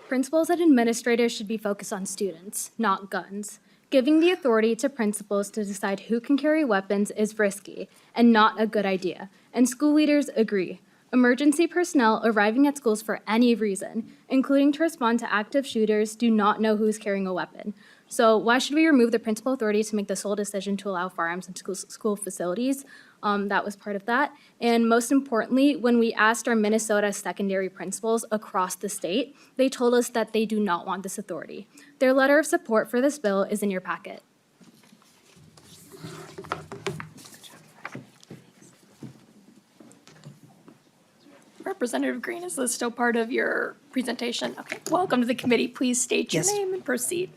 [SPEAKER 13] Principals and administrators should be focused on students, not guns. Giving the authority to principals to decide who can carry weapons is risky and not a good idea, and school leaders agree. Emergency personnel arriving at schools for any reason, including to respond to active shooters, do not know who's carrying a weapon. So why should we remove the principal authority to make the sole decision to allow firearms in school facilities? That was part of that. And most importantly, when we asked our Minnesota secondary principals across the state, they told us that they do not want this authority. Their letter of support for this bill is in your packet.
[SPEAKER 1] Representative Greene, is this still part of your presentation? Okay, welcome to the committee. Please state your
[SPEAKER 7] Yes.
[SPEAKER 1] name and proceed.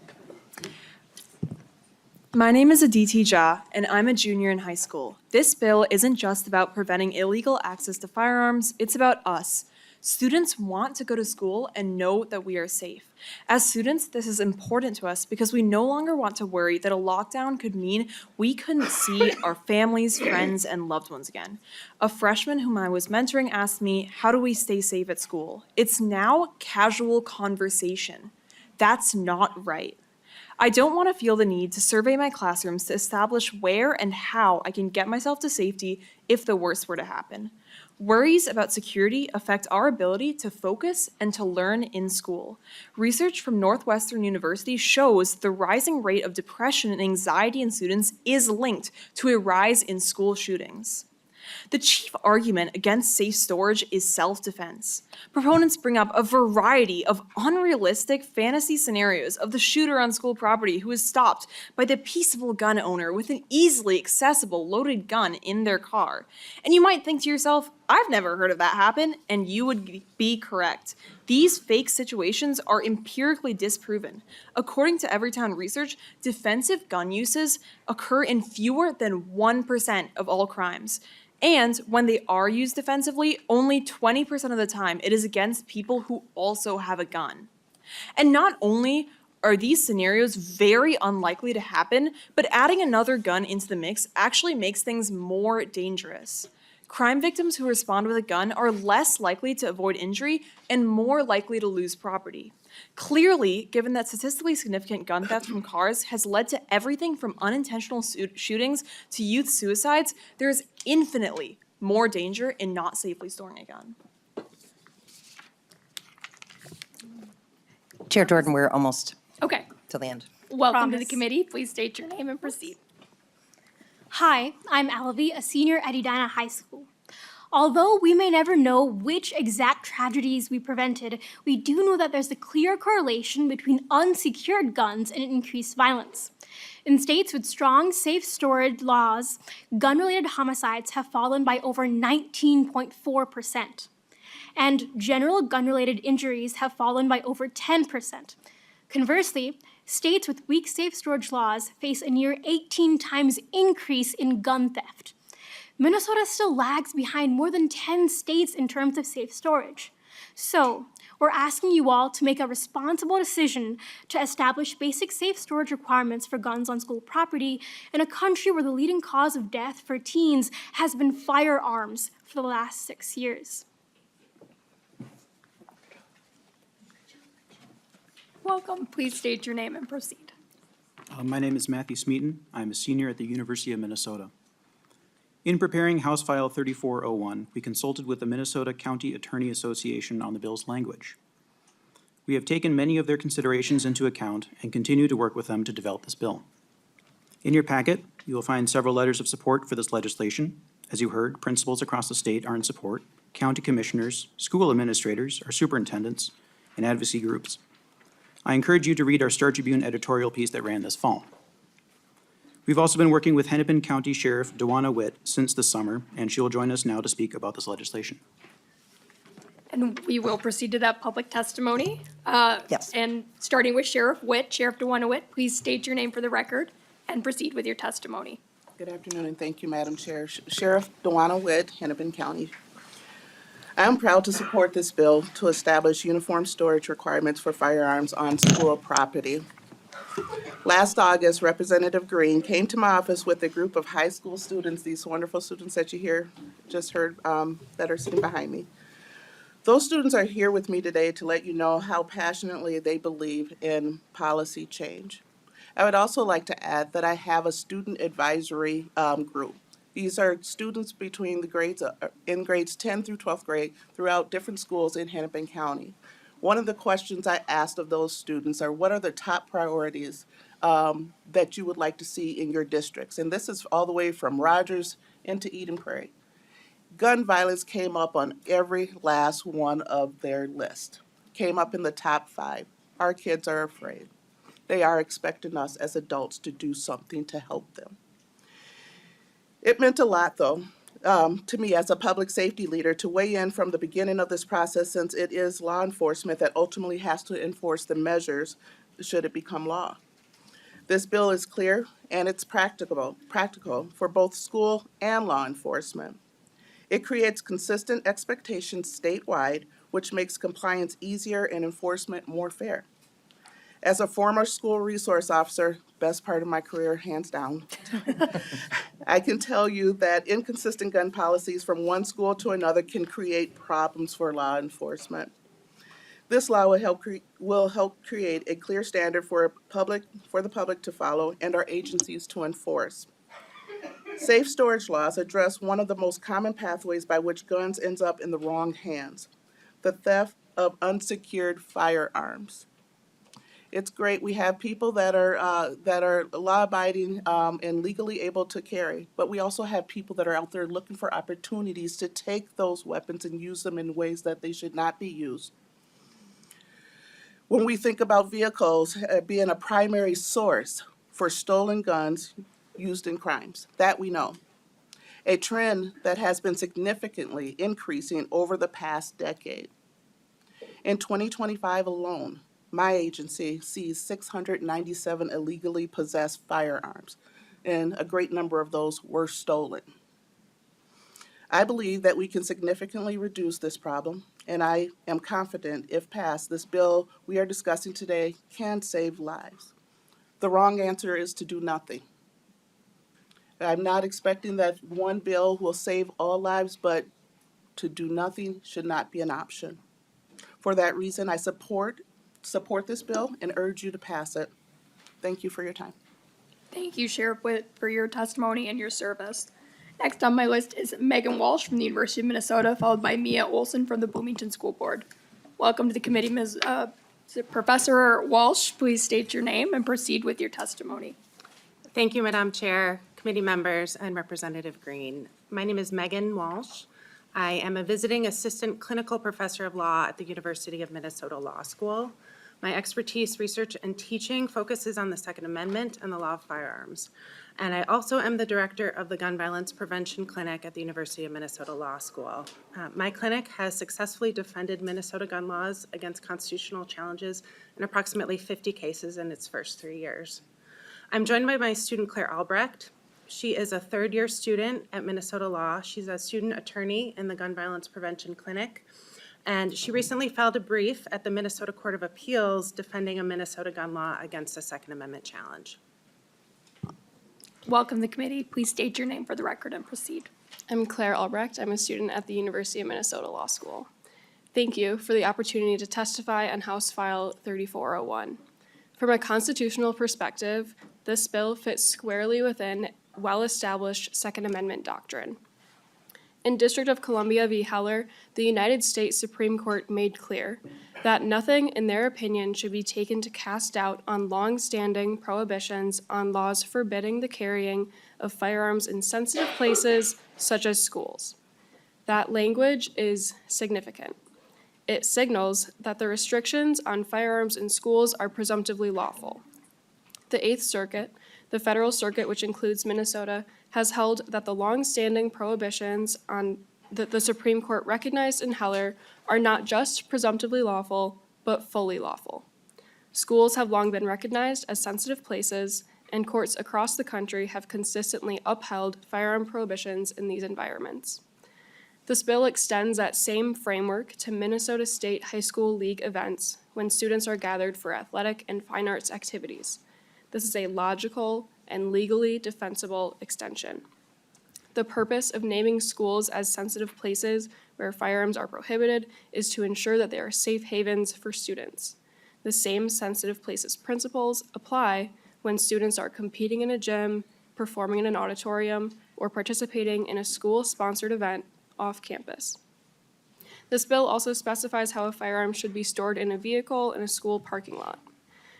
[SPEAKER 15] My name is Aditi Jha, and I'm a junior in high school. This bill isn't just about preventing illegal access to firearms, it's about us. Students want to go to school and know that we are safe. As students, this is important to us because we no longer want to worry that a lockdown could mean we couldn't see our families, friends, and loved ones again. A freshman whom I was mentoring asked me, how do we stay safe at school? It's now casual conversation. That's not right. I don't want to feel the need to survey my classrooms to establish where and how I can get myself to safety if the worst were to happen. Worries about security affect our ability to focus and to learn in school. Research from Northwestern University shows the rising rate of depression and anxiety in students is linked to a rise in school shootings. The chief argument against safe storage is self-defense. Proponents bring up a variety of unrealistic fantasy scenarios of the shooter on school property who is stopped by the peaceful gun owner with an easily accessible loaded gun in their car. And you might think to yourself, I've never heard of that happen, and you would be correct. These fake situations are empirically disproven. According to Everytown research, defensive gun uses occur in fewer than 1% of all crimes. And when they are used defensively, only 20% of the time it is against people who also have a gun. And not only are these scenarios very unlikely to happen, but adding another gun into the mix actually makes things more dangerous. Crime victims who respond with a gun are less likely to avoid injury and more likely to lose property. Clearly, given that statistically significant gun theft from cars has led to everything from unintentional shootings to youth suicides, there is infinitely more danger in not safely storing a gun.
[SPEAKER 7] Chair Jordan, we're almost
[SPEAKER 1] Okay,
[SPEAKER 7] to the end.
[SPEAKER 1] welcome to the
[SPEAKER 13] Promise.
[SPEAKER 1] committee. Please state your name and proceed.
[SPEAKER 13] Hi, I'm Alvi, a senior at Edina High School. Although we may never know which exact tragedies we prevented, we do know that there's a clear correlation between unsecured guns and increased violence. In states with strong safe storage laws, gun-related homicides have fallen by over 19.4%. And general gun-related injuries have fallen by over 10%. Conversely, states with weak safe storage laws face a near 18 times increase in gun theft. Minnesota still lags behind more than 10 states in terms of safe storage. So, we're asking you all to make a responsible decision to establish basic safe storage requirements for guns on school property in a country where the leading cause of death for teens has been firearms for the last 6 years.
[SPEAKER 1] Welcome. Please state your name and proceed.
[SPEAKER 16] My name is Matthew Smeaton. I'm a senior at the University of Minnesota. In preparing House File 3401, we consulted with the Minnesota County Attorney Association on the bill's language. We have taken many of their considerations into account and continue to work with them to develop this bill. In your packet, you will find several letters of support for this legislation. As you heard, principals across the state are in support, county commissioners, school administrators, our superintendents, and advocacy groups. I encourage you to read our Star Tribune editorial piece that ran this fall. We've also been working with Hennepin County Sheriff Dewana Witt since the summer, and she will join us now to speak about this legislation.
[SPEAKER 1] And we will proceed to that public testimony.
[SPEAKER 7] Yes.
[SPEAKER 1] And starting with Sheriff Witt, Sheriff DeWanna Witt, please state your name for the record and proceed with your testimony.
[SPEAKER 17] Good afternoon, and thank you, Madam Chair. Sheriff DeWanna Witt, Hennepin County. I am proud to support this bill to establish uniform storage requirements for firearms on school property. Last August, Representative Greene came to my office with a group of high school students, these wonderful students that you just heard that are sitting behind me. Those students are here with me today to let you know how passionately they believe in policy change. I would also like to add that I have a student advisory group. These are students between the grades, in grades 10 through 12th grade throughout different schools in Hennepin County. One of the questions I asked of those students are, what are the top priorities that you would like to see in your districts? And this is all the way from Rogers into Eden Prairie. Gun violence came up on every last one of their list, came up in the top 5. Our kids are afraid. They are expecting us as adults to do something to help them. It meant a lot, though. to me as a public safety leader to weigh in from the beginning of this process, since it is law enforcement that ultimately has to enforce the measures should it become law. This bill is clear and it's practical for both school and law enforcement. It creates consistent expectations statewide, which makes compliance easier and enforcement more fair. As a former school resource officer, best part of my career, hands down, I can tell you that inconsistent gun policies from one school to another can create problems for law enforcement. This law will help create a clear standard for the public to follow and our agencies to enforce. Safe storage laws address one of the most common pathways by which guns ends up in the wrong hands, the theft of unsecured firearms. It's great we have people that are law-abiding and legally able to carry, but we also have people that are out there looking for opportunities to take those weapons and use them in ways that they should not be used. When we think about vehicles being a primary source for stolen guns used in crimes, that we know. A trend that has been significantly increasing over the past decade. In 2025 alone, my agency sees 697 illegally possessed firearms, and a great number of those were stolen. I believe that we can significantly reduce this problem, and I am confident, if passed, this bill we are discussing today can save lives. The wrong answer is to do nothing. I'm not expecting that one bill will save all lives, but to do nothing should not be an option. For that reason, I support this bill and urge you to pass it. Thank you for your time.
[SPEAKER 1] Thank you, Sheriff Witt, for your testimony and your service. Next on my list is Megan Walsh from the University of Minnesota, followed by Mia Olson from the Bloomington School Board. Welcome to the committee, Professor Walsh. Please state your name and proceed with your testimony.
[SPEAKER 18] Thank you, Madam Chair, committee members, and Representative Greene. My name is Megan Walsh. I am a visiting assistant clinical professor of law at the University of Minnesota Law School. My expertise, research, and teaching focuses on the Second Amendment and the law of firearms. And I also am the director of the Gun Violence Prevention Clinic at the University of Minnesota Law School. My clinic has successfully defended Minnesota gun laws against constitutional challenges in approximately 50 cases in its first 3 years. I'm joined by my student, Claire Albrecht. She is a third-year student at Minnesota Law. She's a student attorney in the Gun Violence Prevention Clinic. And she recently filed a brief at the Minnesota Court of Appeals defending a Minnesota gun law against a Second Amendment challenge.
[SPEAKER 1] Welcome to the committee. Please state your name for the record and proceed.
[SPEAKER 19] I'm Claire Albrecht. I'm a student at the University of Minnesota Law School. Thank you for the opportunity to testify on House File 3401. From a constitutional perspective, this bill fits squarely within well-established Second Amendment doctrine. In District of Columbia v. Heller, the United States Supreme Court made clear that nothing in their opinion should be taken to cast doubt on long-standing prohibitions on laws forbidding the carrying of firearms in sensitive places such as schools. That language is significant. It signals that the restrictions on firearms in schools are presumptively lawful. The Eighth Circuit, the federal circuit which includes Minnesota, has held that the long-standing prohibitions that the Supreme Court recognized in Heller are not just presumptively lawful, but fully lawful. Schools have long been recognized as sensitive places, and courts across the country have consistently upheld firearm prohibitions in these environments. This bill extends that same framework to Minnesota State High School League events when students are gathered for athletic and fine arts activities. This is a logical and legally defensible extension. The purpose of naming schools as sensitive places where firearms are prohibited is to ensure that they are safe havens for students. The same sensitive places principles apply when students are competing in a gym, performing in an auditorium, or participating in a school-sponsored event off campus. This bill also specifies how a firearm should be stored in a vehicle in a school parking lot.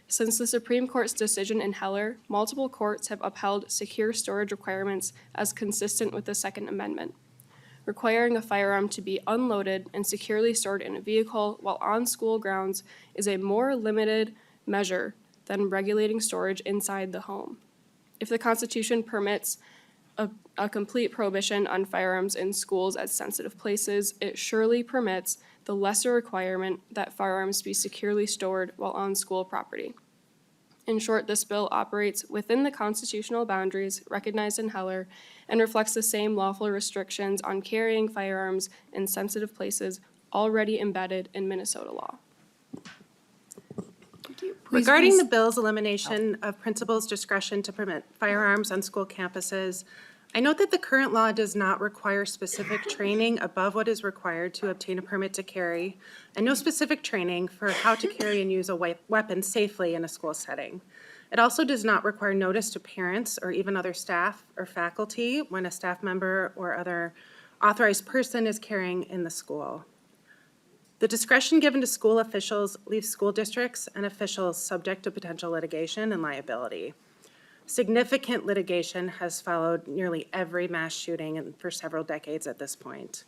[SPEAKER 19] Since the Supreme Court's decision in Heller, multiple courts have upheld secure storage requirements as consistent with the Second Amendment. Requiring a firearm to be unloaded and securely stored in a vehicle while on school grounds is a more limited measure than regulating storage inside the home. If the Constitution permits a complete prohibition on firearms in schools at sensitive places, it surely permits the lesser requirement that firearms be securely stored while on school property. In short, this bill operates within the constitutional boundaries recognized in Heller and reflects the same lawful restrictions on carrying firearms in sensitive places already embedded in Minnesota law.
[SPEAKER 18] Regarding the bill's elimination of principals' discretion to permit firearms on school campuses, I note that the current law does not require specific training above what is required to obtain a permit to carry, and no specific training for how to carry and use a weapon safely in a school setting. It also does not require notice to parents or even other staff or faculty when a staff member or other authorized person is carrying in the school. The discretion given to school officials leaves school districts and officials subject to potential litigation and liability. Significant litigation has followed nearly every mass shooting for several decades at this point.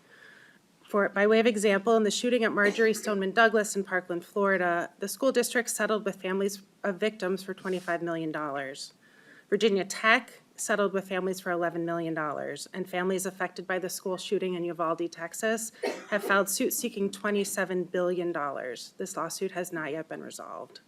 [SPEAKER 18] By way of example, in the shooting at Marjorie Stoneman Douglas in Parkland, Florida, the school district settled with families of victims for $25 million. Virginia Tech settled with families for $11 million, and families affected by the school shooting in Uvalde, Texas, have filed suit seeking $27 billion. This lawsuit has not yet been resolved.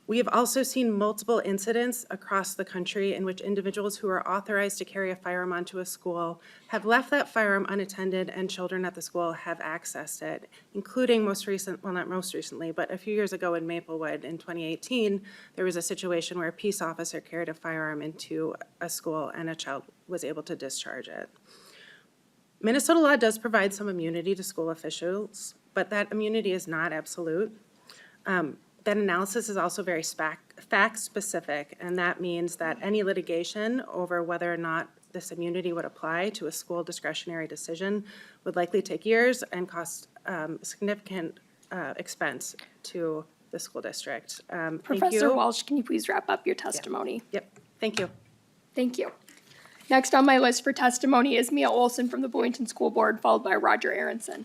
[SPEAKER 18] We have also seen multiple incidents across the country in which individuals who are authorized to carry a firearm onto a school have left that firearm unattended, and children at the school have accessed it, including not most recently, but a few years ago in Maplewood in 2018, there was a situation where a peace officer carried a firearm into a school and a child was able to discharge it. Minnesota law does provide some immunity to school officials, but that immunity is not absolute. That analysis is also very fact-specific, and that means that any litigation over whether or not this immunity would apply to a school discretionary decision would likely take years and cost significant expense to the school district. Thank
[SPEAKER 1] Professor
[SPEAKER 18] you.
[SPEAKER 1] Walsh, can you please wrap up your testimony?
[SPEAKER 18] Yep, thank you.
[SPEAKER 1] Thank you. Next on my list for testimony is Mia Olson from the Bloomington School Board, followed by Roger Aronson.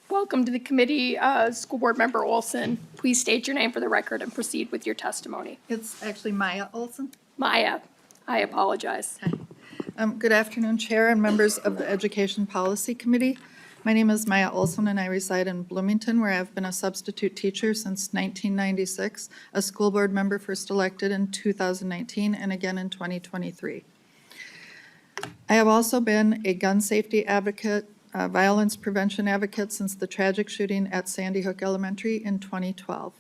[SPEAKER 1] Welcome to the committee, School Board Member Olson. Please state your name for the record and proceed with your testimony.
[SPEAKER 20] It's actually Maya Olson.
[SPEAKER 1] Maya, I apologize.
[SPEAKER 20] Good afternoon, Chair and members of the Education Policy Committee. My name is Maya Olson, and I reside in Bloomington, where I've been a substitute teacher since 1996, a school board member first elected in 2019, and again in 2023. I have also been a gun safety advocate, violence prevention advocate since the tragic shooting at Sandy Hook Elementary in 2012.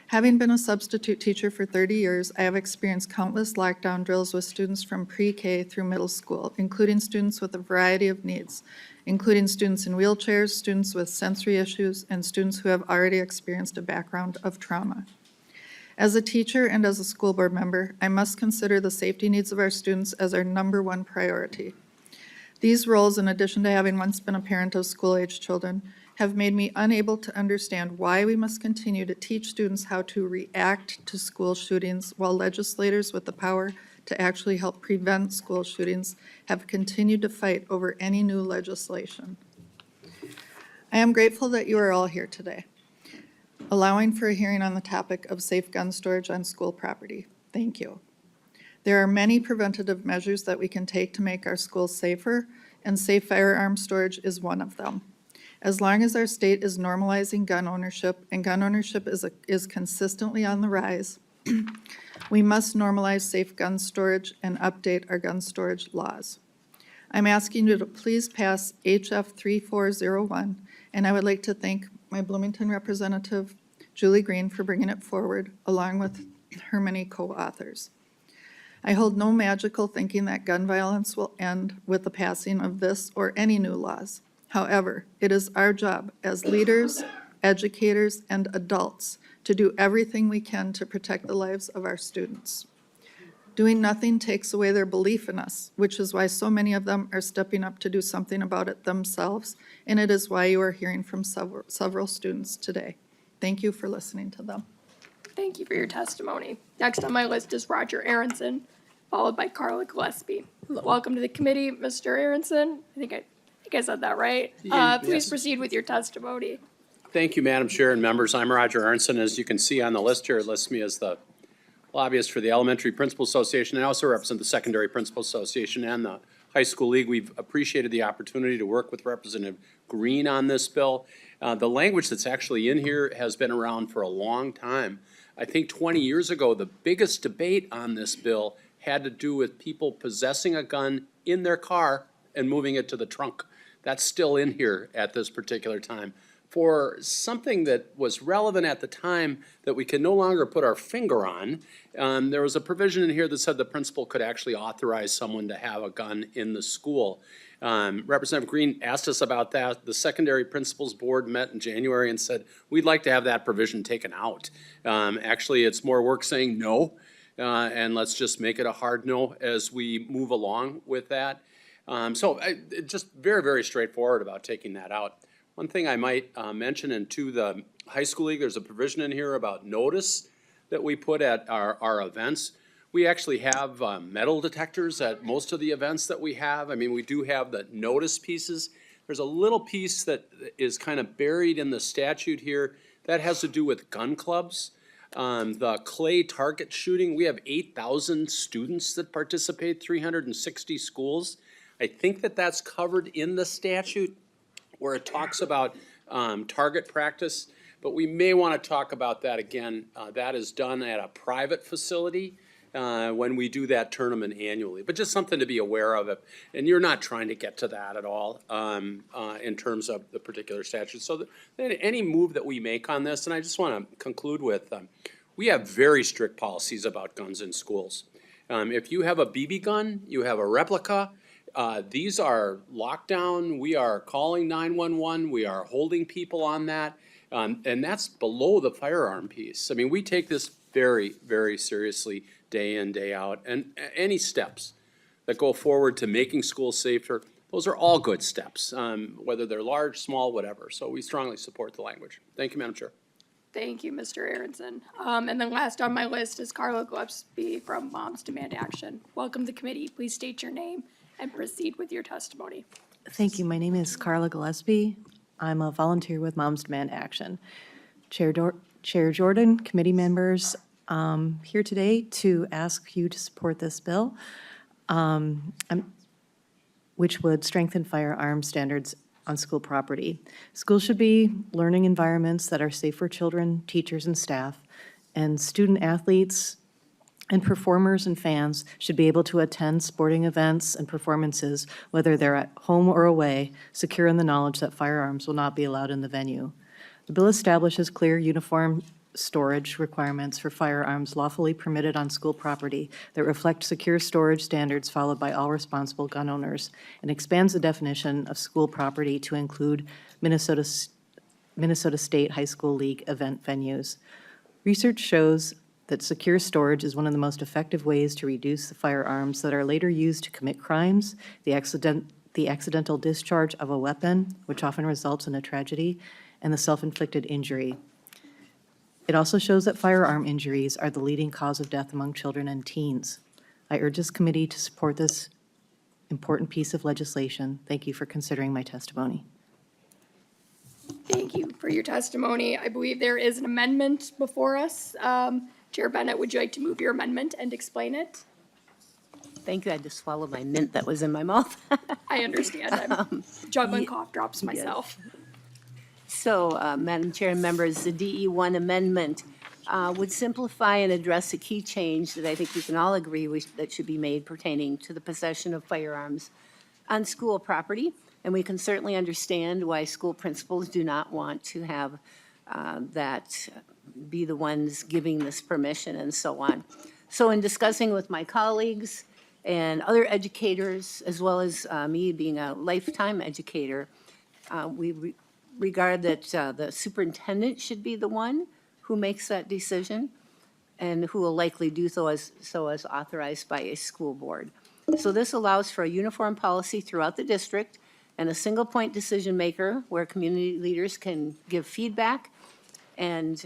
[SPEAKER 20] Having been a substitute teacher for 30 years, I have experienced countless lockdown drills with students from pre-K through middle school, including students with a variety of needs, including students in wheelchairs, students with sensory issues, and students who have already experienced a background of trauma. As a teacher and as a school board member, I must consider the safety needs of our students as our #1 priority. These roles, in addition to having once been a parent of school-age children, have made me unable to understand why we must continue to teach students how to react to school shootings while legislators with the power to actually help prevent school shootings have continued to fight over any new legislation. I am grateful that you are all here today, allowing for a hearing on the topic of safe gun storage on school property. Thank you. There are many preventative measures that we can take to make our schools safer, and safe firearm storage is one of them. As long as our state is normalizing gun ownership, and gun ownership is consistently on the rise, we must normalize safe gun storage and update our gun storage laws. I'm asking you to please pass HF 3401, and I would like to thank my Bloomington representative, Julie Greene, for bringing it forward, along with her many co-authors. I hold no magical thinking that gun violence will end with the passing of this or any new laws. However, it is our job as leaders, educators, and adults to do everything we can to protect the lives of our students. Doing nothing takes away their belief in us, which is why so many of them are stepping up to do something about it themselves, and it is why you are hearing from several students today. Thank you for listening to them.
[SPEAKER 1] Thank you for your testimony. Next on my list is Roger Aronson, followed by Carla Gillespie. Welcome to the committee, Mr. Aronson. I think I said that right. Please proceed with your testimony.
[SPEAKER 21] Thank you, Madam Chair and members. I'm Roger Arnson. As you can see on the list here, it lists me as the lobbyist for the Elementary Principal Association. I also represent the Secondary Principal Association and the High School League. We've appreciated the opportunity to work with Representative Greene on this bill. The language that's actually in here has been around for a long time. I think 20 years ago, the biggest debate on this bill had to do with people possessing a gun in their car and moving it to the trunk. That's still in here at this particular time. For something that was relevant at the time that we can no longer put our finger on, there was a provision in here that said the principal could actually authorize someone to have a gun in the school. Representative Greene asked us about that. The Secondary Principals Board met in January and said, we'd like to have that provision taken out. Actually, it's more work saying no, and let's just make it a hard no as we move along with that. Just very, very straightforward about taking that out. One thing I might mention, and to the high school league, there's a provision in here about notice that we put at our events. We actually have metal detectors at most of the events that we have. I mean, we do have the notice pieces. There's a little piece that is kind of buried in the statute here that has to do with gun clubs. The clay target shooting, we have 8,000 students that participate, 360 schools. I think that that's covered in the statute where it talks about target practice, but we may want to talk about that again. That is done at a private facility when we do that tournament annually, but just something to be aware of it. And you're not trying to get to that at all in terms of the particular statute. So any move that we make on this, and I just want to conclude with, we have very strict policies about guns in schools. If you have a BB gun, you have a replica, these are lockdown, we are calling 911, we are holding people on that, and that's below the firearm piece. I mean, we take this very, very seriously day in, day out, and any steps that go forward to making schools safer, those are all good steps, whether they're large, small, whatever. So we strongly support the language. Thank you, Madam Chair.
[SPEAKER 1] Thank you, Mr. Aronson. And then last on my list is Carla Gillespie from Moms Demand Action. Welcome to the committee. Please state your name and proceed with your testimony.
[SPEAKER 22] Thank you. My name is Carla Gillespie. I'm a volunteer with Moms Demand Action. Chair Jordan, committee members, here today to ask you to support this bill, which would strengthen firearm standards on school property. Schools should be learning environments that are safe for children, teachers, and staff, and student athletes and performers and fans should be able to attend sporting events and performances, whether they're at home or away, secure in the knowledge that firearms will not be allowed in the venue. The bill establishes clear, uniform storage requirements for firearms lawfully permitted on school property that reflect secure storage standards followed by all responsible gun owners, and expands the definition of school property to include Minnesota State High School League event venues. Research shows that secure storage is one of the most effective ways to reduce the firearms that are later used to commit crimes, the accidental discharge of a weapon, which often results in a tragedy, and the self-inflicted injury. It also shows that firearm injuries are the leading cause of death among children and teens. I urge this committee to support this important piece of legislation. Thank you for considering my testimony.
[SPEAKER 1] Thank you for your testimony. I believe there is an amendment before us. Chair Bennett, would you like to move your amendment and explain it?
[SPEAKER 3] Thank you. I had to swallow my mint that was in my mouth.
[SPEAKER 1] I understand. I'm juggling cough drops myself.
[SPEAKER 3] So, Madam Chair and members, the DE1 amendment would simplify and address a key change that I think we can all agree that should be made pertaining to the possession of firearms on school property. And we can certainly understand why school principals do not want to have that be the ones giving this permission and so on. So in discussing with my colleagues and other educators, as well as me being a lifetime educator, we regard that the superintendent should be the one who makes that decision and who will likely do so as authorized by a school board. So this allows for a uniform policy throughout the district and a single point decision maker where community leaders can give feedback and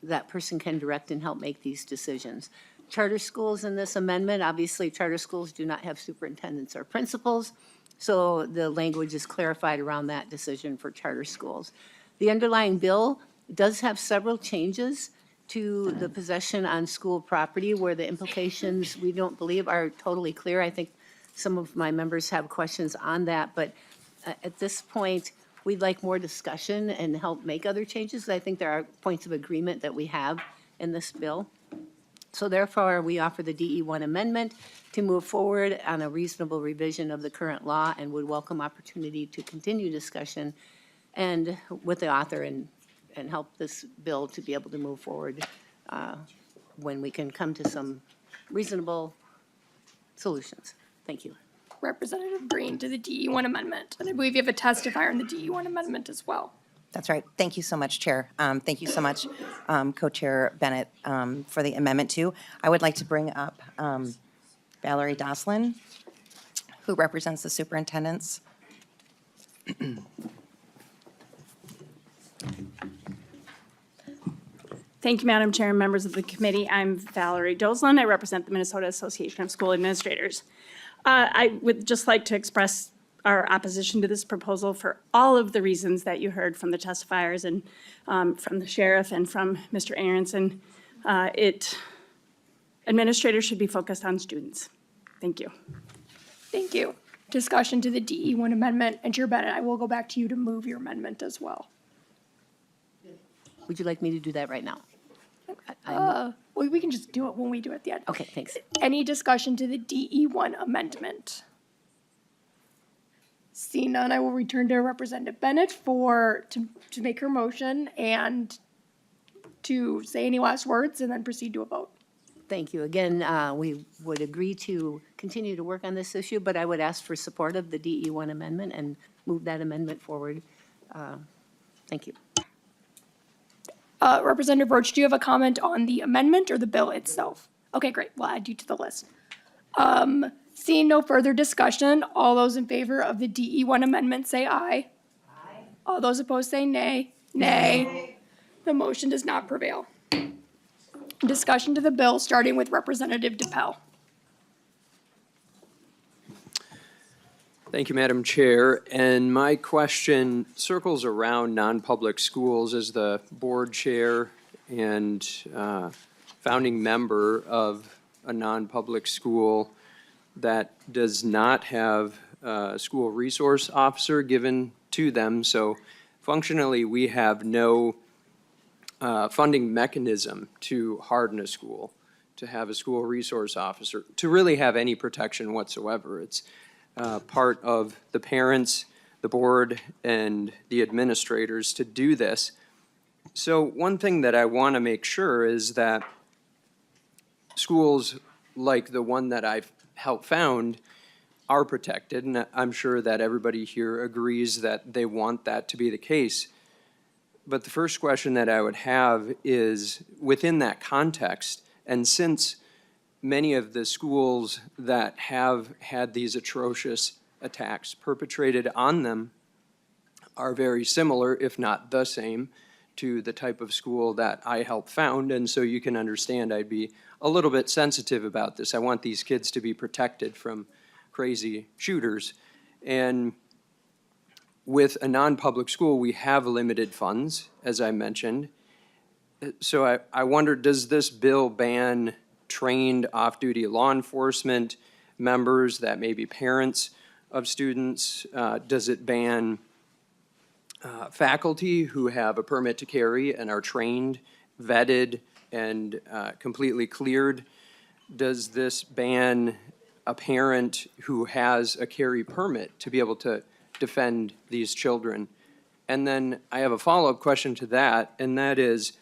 [SPEAKER 3] that person can direct and help make these decisions. Charter schools in this amendment, obviously charter schools do not have superintendents or principals, so the language is clarified around that decision for charter schools. The underlying bill does have several changes to the possession on school property where the implications, we don't believe, are totally clear. I think some of my members have questions on that, but at this point, we'd like more discussion and help make other changes. I think there are points of agreement that we have in this bill. So therefore, we offer the DE1 amendment to move forward on a reasonable revision of the current law and would welcome opportunity to continue discussion and with the author and help this bill to be able to move forward when we can come to some reasonable solutions. Thank you.
[SPEAKER 1] Representative Greene to the DE1 amendment. And I believe you have a testifier in the DE1 amendment as well.
[SPEAKER 7] That's right. Thank you so much, Chair. Thank you so much, Co-Chair Bennett, for the amendment too. I would like to bring up Valerie Doslin, who represents the superintendents.
[SPEAKER 2] Thank you, Madam Chair and members of the committee. I'm Valerie Doslin. I represent the Minnesota Association of School Administrators. I would just like to express our opposition to this proposal for all of the reasons that you heard from the testifiers and from the sheriff and from Mr. Aronson. Administrators should be focused on students. Thank you.
[SPEAKER 1] Thank you. Discussion to the DE1 amendment. And Chair Bennett, I will go back to you to move your amendment as well.
[SPEAKER 3] Would you like me to do that right now?
[SPEAKER 1] Well, we can just do it when we do it at the end.
[SPEAKER 3] Okay, thanks.
[SPEAKER 1] Any discussion to the DE1 amendment? Seeing none, I will return to Representative Bennett to make her motion and to say any last words and then proceed to a vote.
[SPEAKER 3] Thank you. Again, we would agree to continue to work on this issue, but I would ask for support of the DE1 amendment and move that amendment forward. Thank you.
[SPEAKER 1] Representative Roach, do you have a comment on the amendment or the bill itself? Okay, great. We'll add you to the list. Seeing no further discussion, all those in favor of the DE1 amendment say aye. Aye. All those opposed say nay. Nay. The motion does not prevail. Discussion to the bill, starting with Representative DePel.
[SPEAKER 5] Thank you, Madam Chair. And my question circles around non-public schools. As the board chair and founding member of a non-public school that does not have a school resource officer given to them. So functionally, we have no funding mechanism to harden a school, to have a school resource officer, to really have any protection whatsoever. It's part of the parents, the board, and the administrators to do this. So one thing that I want to make sure is that schools like the one that I've helped found are protected, and I'm sure that everybody here agrees that they want that to be the case. But the first question that I would have is, within that context, and since many of the schools that have had these atrocious attacks perpetrated on them are very similar, if not the same, to the type of school that I helped found, and so you can understand I'd be a little bit sensitive about this. I want these kids to be protected from crazy shooters. And with a non-public school, we have limited funds, as I mentioned. So I wonder, does this bill ban trained off-duty law enforcement members that may be parents of students? Does it ban faculty who have a permit to carry and are trained, vetted, and completely cleared? Does this ban a parent who has a carry permit to be able to defend these children? And then I have a follow-up question to that, and that is,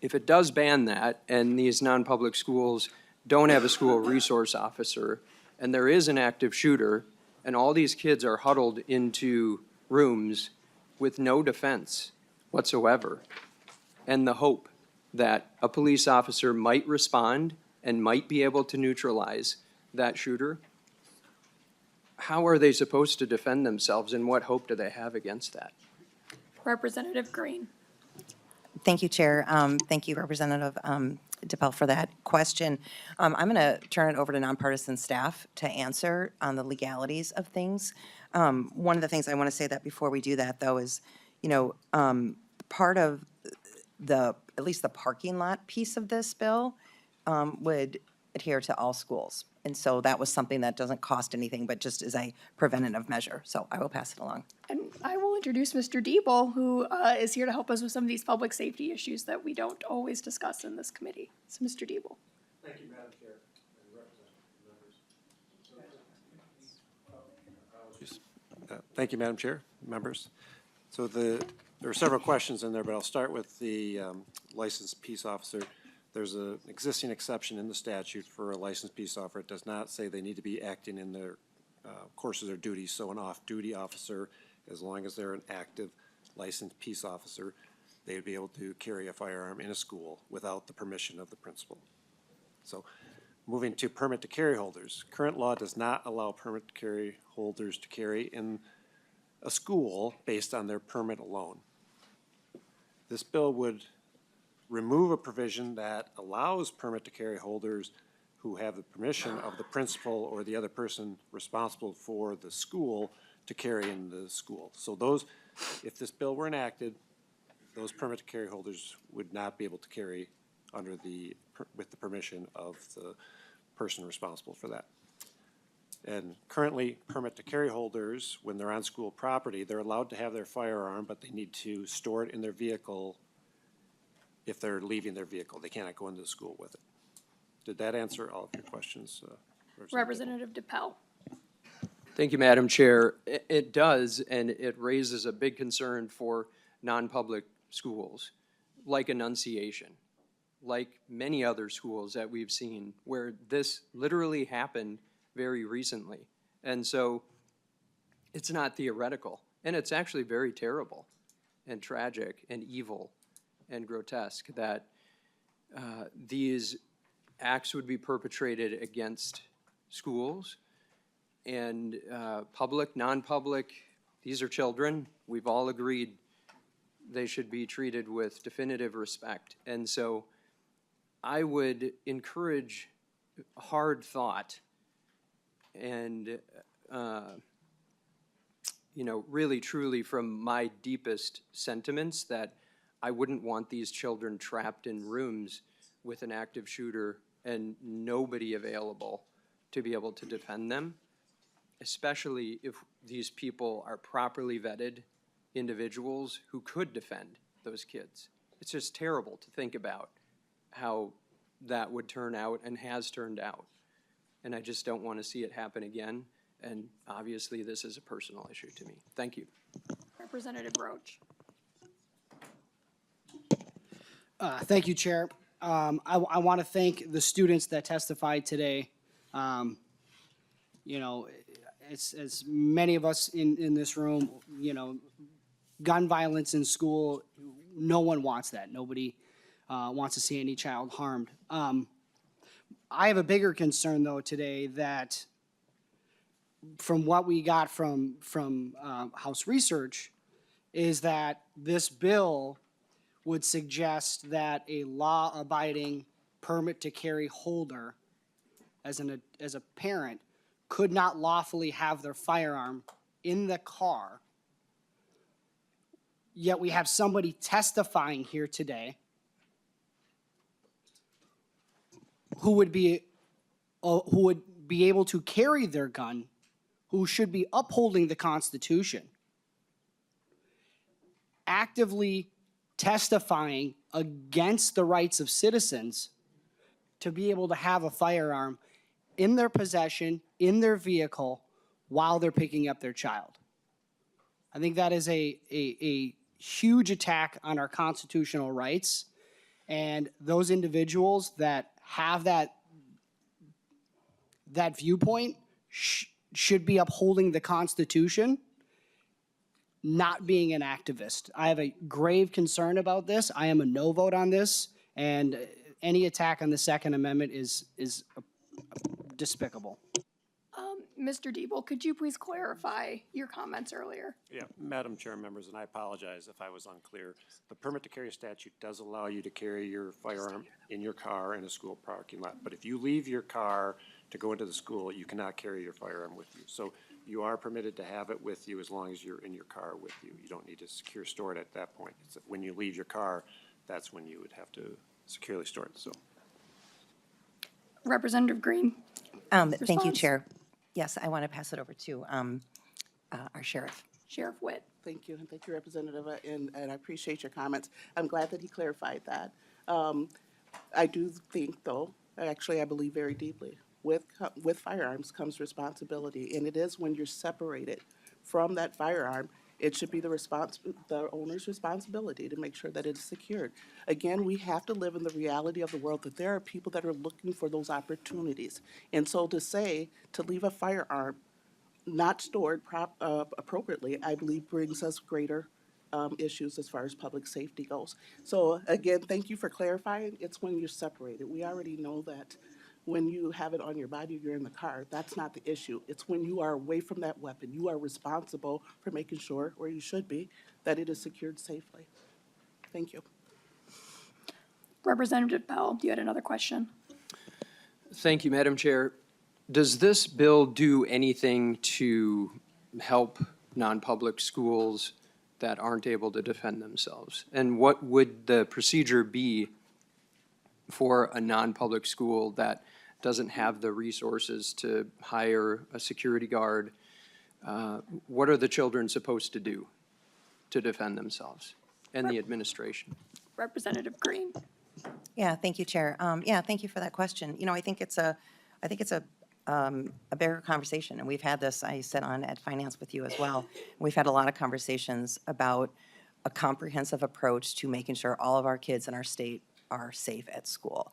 [SPEAKER 5] if it does ban that and these non-public schools don't have a school resource officer and there is an active shooter and all these kids are huddled into rooms with no defense whatsoever and the hope that a police officer might respond and might be able to neutralize that shooter, how are they supposed to defend themselves and what hope do they have against that?
[SPEAKER 1] Representative Greene.
[SPEAKER 7] Thank you, Chair. Thank you, Representative DePel, for that question. I'm going to turn it over to nonpartisan staff to answer on the legalities of things. One of the things I want to say that before we do that, though, is, part of at least the parking lot piece of this bill would adhere to all schools. And so that was something that doesn't cost anything, but just is a preventative measure. So I will pass it along.
[SPEAKER 1] And I will introduce Mr. Diebel, who is here to help us with some of these public safety issues that we don't always discuss in this committee. So, Mr. Diebel.
[SPEAKER 4] Thank you, Madam Chair and representative members. Thank you, Madam Chair, members. So there are several questions in there, but I'll start with the licensed peace officer. There's an existing exception in the statute for a licensed peace officer. It does not say they need to be acting in their courses or duties. So an off-duty officer, as long as they're an active licensed peace officer, they would be able to carry a firearm in a school without the permission of the principal. So moving to permit to carry holders. Current law does not allow permit to carry holders to carry in a school based on their permit alone. This bill would remove a provision that allows permit to carry holders who have the permission of the principal or the other person responsible for the school to carry in the school. So those, if this bill were enacted, those permit to carry holders would not be able to carry under with the permission of the person responsible for that. And currently, permit to carry holders, when they're on school property, they're allowed to have their firearm, but they need to store it in their vehicle if they're leaving their vehicle. They cannot go into the school with it. Did that answer all of your questions?
[SPEAKER 1] Representative DePel.
[SPEAKER 5] Thank you, Madam Chair. It does, and it raises a big concern for non-public schools, like Annunciation, like many other schools that we've seen, where this literally happened very recently. And so it's not theoretical, and it's actually very terrible and tragic and evil and grotesque that these acts would be perpetrated against schools and public, non-public. These are children. We've all agreed they should be treated with definitive respect. And so I would encourage hard thought and, really, truly from my deepest sentiments that I wouldn't want these children trapped in rooms with an active shooter and nobody available to be able to defend them, especially if these people are properly vetted individuals who could defend those kids. It's just terrible to think about how that would turn out and has turned out. And I just don't want to see it happen again. And obviously, this is a personal issue to me. Thank you.
[SPEAKER 1] Representative Roach.
[SPEAKER 6] Thank you, Chair. I want to thank the students that testified today. It's as many of us in this room, gun violence in school, no one wants that. Nobody wants to see any child harmed. I have a bigger concern, though, today that from what we got from House Research is that this bill would suggest that a law-abiding permit to carry holder as a parent could not lawfully have their firearm in the car. Yet we have somebody testifying here today who would be able to carry their gun, who should be upholding the Constitution, actively testifying against the rights of citizens to be able to have a firearm in their possession, in their vehicle, while they're picking up their child. I think that is a huge attack on our constitutional rights, and those individuals that have that viewpoint should be upholding the Constitution, not being an activist. I have a grave concern about this. I am a no vote on this, and any attack on the Second Amendment is despicable.
[SPEAKER 1] Mr. Diebel, could you please clarify your comments earlier?
[SPEAKER 4] Yeah, Madam Chair, members, and I apologize if I was unclear. The permit to carry statute does allow you to carry your firearm in your car in a school parking lot. But if you leave your car to go into the school, you cannot carry your firearm with you. So you are permitted to have it with you as long as you're in your car with you. You don't need to secure store it at that point. It's when you leave your car, that's when you would have to securely store it, so.
[SPEAKER 1] Representative Greene.
[SPEAKER 7] Thank you,
[SPEAKER 1] Response?
[SPEAKER 7] Chair. Yes, I want to pass it over to our sheriff.
[SPEAKER 1] Sheriff Witt.
[SPEAKER 17] Thank you, and thank you, Representative, and I appreciate your comments. I'm glad that he clarified that. I do think, though, actually, I believe very deeply, with firearms comes responsibility, and it is when you're separated from that firearm, it should be the owner's responsibility to make sure that it is secured. Again, we have to live in the reality of the world that there are people that are looking for those opportunities. And so to leave a firearm not stored appropriately, I believe brings us greater issues as far as public safety goes. So again, thank you for clarifying. It's when you're separated. We already know that when you have it on your body, you're in the car. That's not the issue. It's when you are away from that weapon. You are responsible for making sure, or you should be, that it is secured safely. Thank you.
[SPEAKER 1] Representative Bell, you had another question?
[SPEAKER 5] Thank you, Madam Chair. Does this bill do anything to help non-public schools that aren't able to defend themselves? And what would the procedure be for a non-public school that doesn't have the resources to hire a security guard? What are the children supposed to do to defend themselves and the administration?
[SPEAKER 1] Representative Greene.
[SPEAKER 7] Yeah, thank you, Chair. Yeah, thank you for that question. You know, I think it's a bigger conversation, and we've had this, I sit on at Finance with you as well. We've had a lot of conversations about a comprehensive approach to making sure all of our kids in our state are safe at school.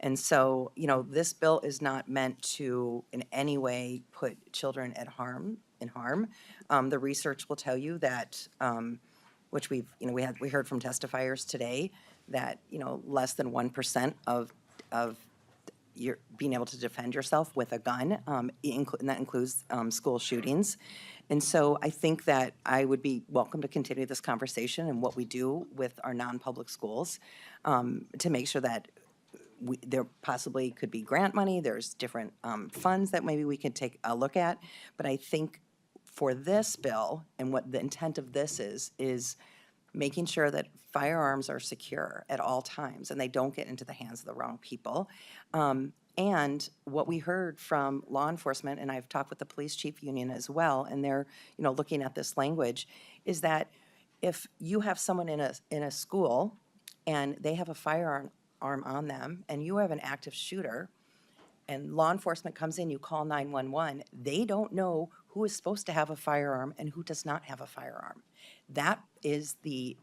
[SPEAKER 7] And so, you know, this bill is not meant to in any way put children in harm. The research will tell you that, which we heard from testifiers today, that, you know, less than 1% of you're being able to defend yourself with a gun, and that includes school shootings. And so I think that I would be welcome to continue this conversation and what we do with our non-public schools to make sure that there possibly could be grant money, there's different funds that maybe we could take a look at. But I think for this bill, and what the intent of this is making sure that firearms are secure at all times and they don't get into the hands of the wrong people. And what we heard from law enforcement, and I've talked with the police chief union as well, and they're, you know, looking at this language, is that if you have someone in a school and they have a firearm on them and you have an active shooter and law enforcement comes in, you call 911, they don't know who is supposed to have a firearm and who does not have a firearm. That is the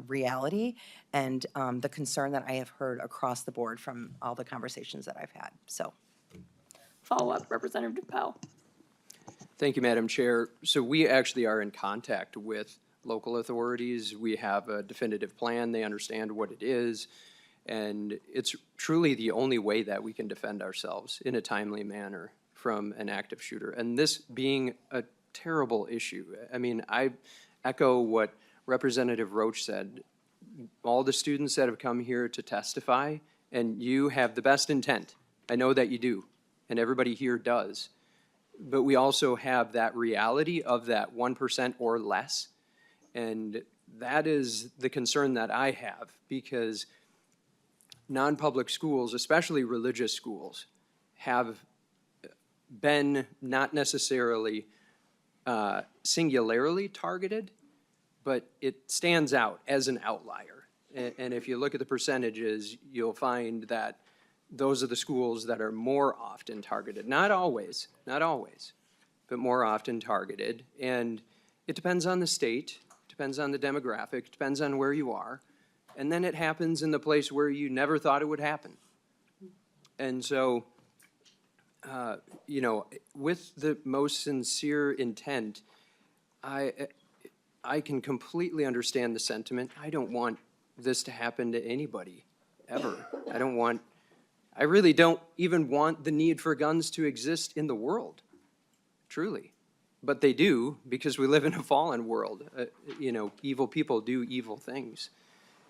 [SPEAKER 7] reality and the concern that I have heard across the board from all the conversations that I've had. So,
[SPEAKER 1] Follow-up, Representative Pell.
[SPEAKER 5] Thank you, Madam Chair. So we actually are in contact with local authorities. We have a definitive plan. They understand what it is. And it's truly the only way that we can defend ourselves in a timely manner from an active shooter. And this being a terrible issue. I mean, I echo what Representative Roach said. All the students that have come here to testify, and you have the best intent. I know that you do, and everybody here does. But we also have that reality of that 1% or less. And that is the concern that I have, because non-public schools, especially religious schools, have been not necessarily singularly targeted, but it stands out as an outlier. And if you look at the percentages, you'll find that those are the schools that are more often targeted. Not always, but more often targeted. And it depends on the state, depends on the demographic, depends on where you are. And then it happens in the place where you never thought it would happen. And so, you know, with the most sincere intent, I can completely understand the sentiment. I don't want this to happen to anybody, ever. I really don't even want the need for guns to exist in the world, truly. But they do, because we live in a fallen world. You know, evil people do evil things.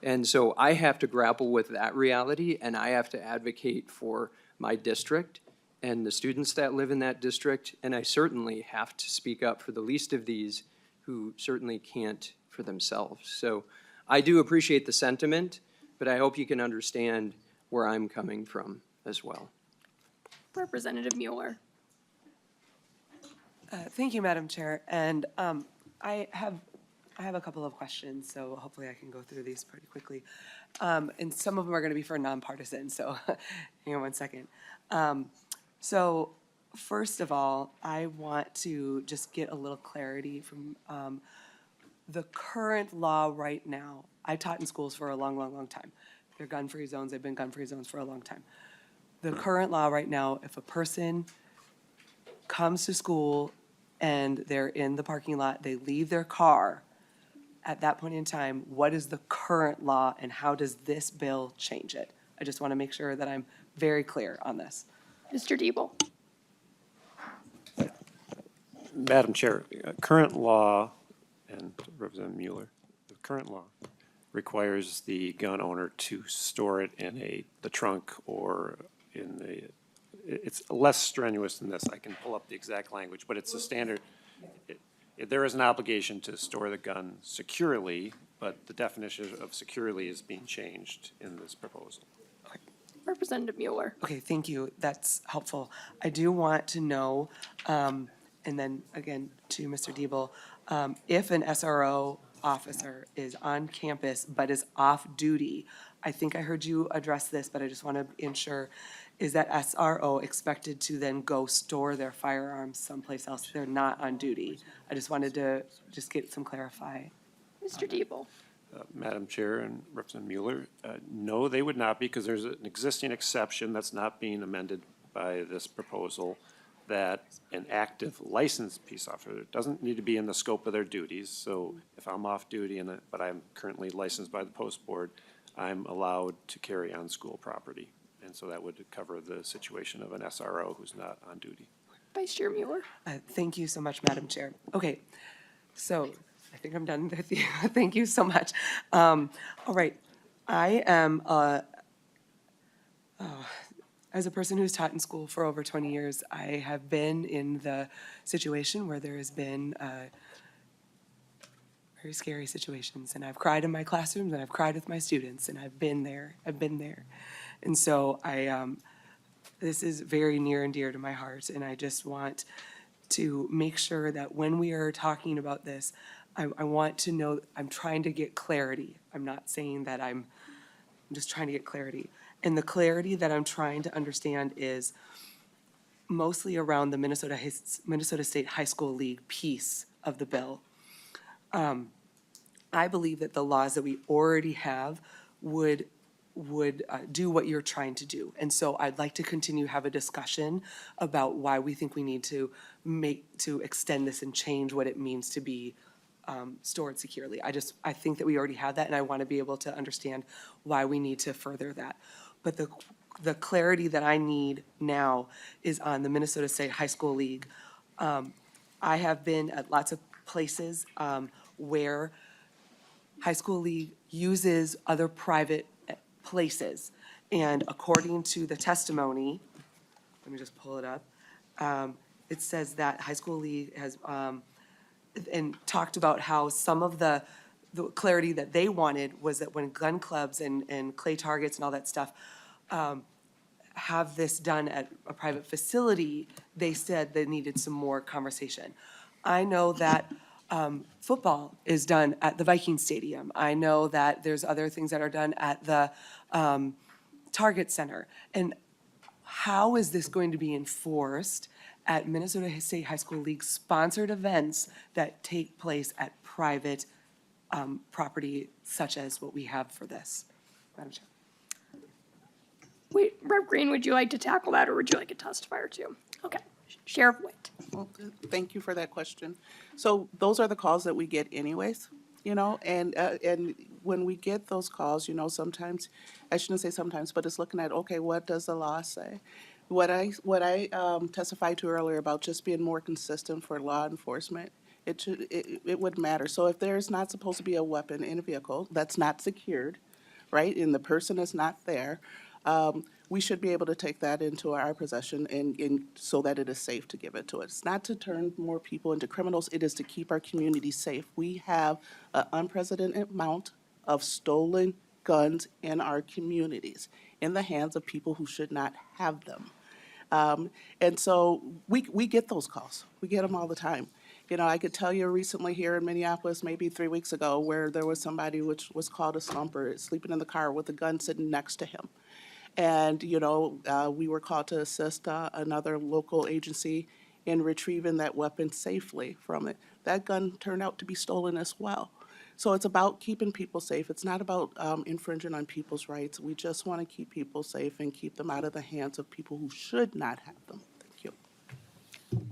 [SPEAKER 5] And so I have to grapple with that reality, and I have to advocate for my district and the students that live in that district, and I certainly have to speak up for the least of these who certainly can't for themselves. So I do appreciate the sentiment, but I hope you can understand where I'm coming from as well.
[SPEAKER 1] Representative Mueller.
[SPEAKER 8] Thank you, Madam Chair. And I have a couple of questions, so hopefully I can go through these pretty quickly. And some of them are going to be for nonpartisan, so hang on one second. So first of all, I want to just get a little clarity from the current law right now. I taught in schools for a long, long, long time. They're gun-free zones. They've been gun-free zones for a long time. The current law right now, if a person comes to school and they're in the parking lot, they leave their car, at that point in time, what is the current law and how does this bill change it? I just want to make sure that I'm very clear on this.
[SPEAKER 1] Mr. Diebel.
[SPEAKER 4] Madam Chair, current law, and Representative Mueller, the current law requires the gun owner to store it in the trunk or it's less strenuous than this. I can pull up the exact language, but it's a standard. There is an obligation to store the gun securely, but the definition of securely is being changed in this proposal.
[SPEAKER 1] Representative Mueller.
[SPEAKER 8] Okay, thank you. That's helpful. I do want to know, and then again to Mr. Diebel, if an SRO officer is on campus but is off duty, I think I heard you address this, but I just want to ensure, is that SRO expected to then go store their firearms someplace else? They're not on duty. I just wanted to just get some clarify.
[SPEAKER 1] Mr. Diebel.
[SPEAKER 4] Madam Chair and Representative Mueller, no, they would not be, because there's an existing exception that's not being amended by this proposal, that an active licensed peace officer doesn't need to be in the scope of their duties. So if I'm off duty but I'm currently licensed by the post board, I'm allowed to carry on school property. And so that would cover the situation of an SRO who's not on duty.
[SPEAKER 1] Vice Chair Mueller.
[SPEAKER 8] Thank you so much, Madam Chair. Okay, so I think I'm done with you. Thank you so much. All right, I am, as a person who's taught in school for over 20 years, I have been in the situation where there has been very scary situations, and I've cried in my classrooms, and I've cried with my students, and I've been there. And so this is very near and dear to my heart, and I just want to make sure that when we are talking about this, I want to know, I'm trying to get clarity. I'm not saying that I'm just trying to get clarity. And the clarity that I'm trying to understand is mostly around the Minnesota State High School League piece of the bill. I believe that the laws that we already have would do what you're trying to do. And so I'd like to continue to have a discussion about why we think we need to extend this and change what it means to be stored securely. I think that we already have that, and I want to be able to understand why we need to further that. But the clarity that I need now is on the Minnesota State High School League. I have been at lots of places where High School League uses other private places. And according to the testimony, let me just pull it up, it says that High School League has, and talked about how some of the clarity that they wanted was that when gun clubs and clay targets and all that stuff have this done at a private facility, they said they needed some more conversation. I know that football is done at the Viking Stadium. I know that there's other things that are done at the Target Center. And how is this going to be enforced at Minnesota State High School League sponsored events that take place at private property such as what we have for this? Madam Chair.
[SPEAKER 1] Wait, Rep. Greene, would you like to tackle that, or would you like a testifier too? Okay. Sheriff Witt.
[SPEAKER 17] Well, thank you for that question. So those are the calls that we get anyways, and when we get those calls, sometimes, I shouldn't say sometimes, but it's looking at, okay, what does the law say? What I testified to earlier about just being more consistent for law enforcement, it would matter. So if there's not supposed to be a weapon in a vehicle that's not secured, right, and the person is not there, we should be able to take that into our possession and so that it is safe to give it to us. It's not to turn more people into criminals, it is to keep our community safe. We have an unprecedented amount of stolen guns in our communities, in the hands of people who should not have them. And so we get those calls. We get them all the time. You know, I could tell you recently here in Minneapolis, maybe 3 weeks ago, where there was somebody which was called a slumper, sleeping in the car with a gun sitting next to him. And, you know, we were called to assist another local agency in retrieving that weapon safely from it. That gun turned out to be stolen as well. So it's about keeping people safe. It's not about infringing on people's rights. We just want to keep people safe and keep them out of the hands of people who should not have them. Thank you.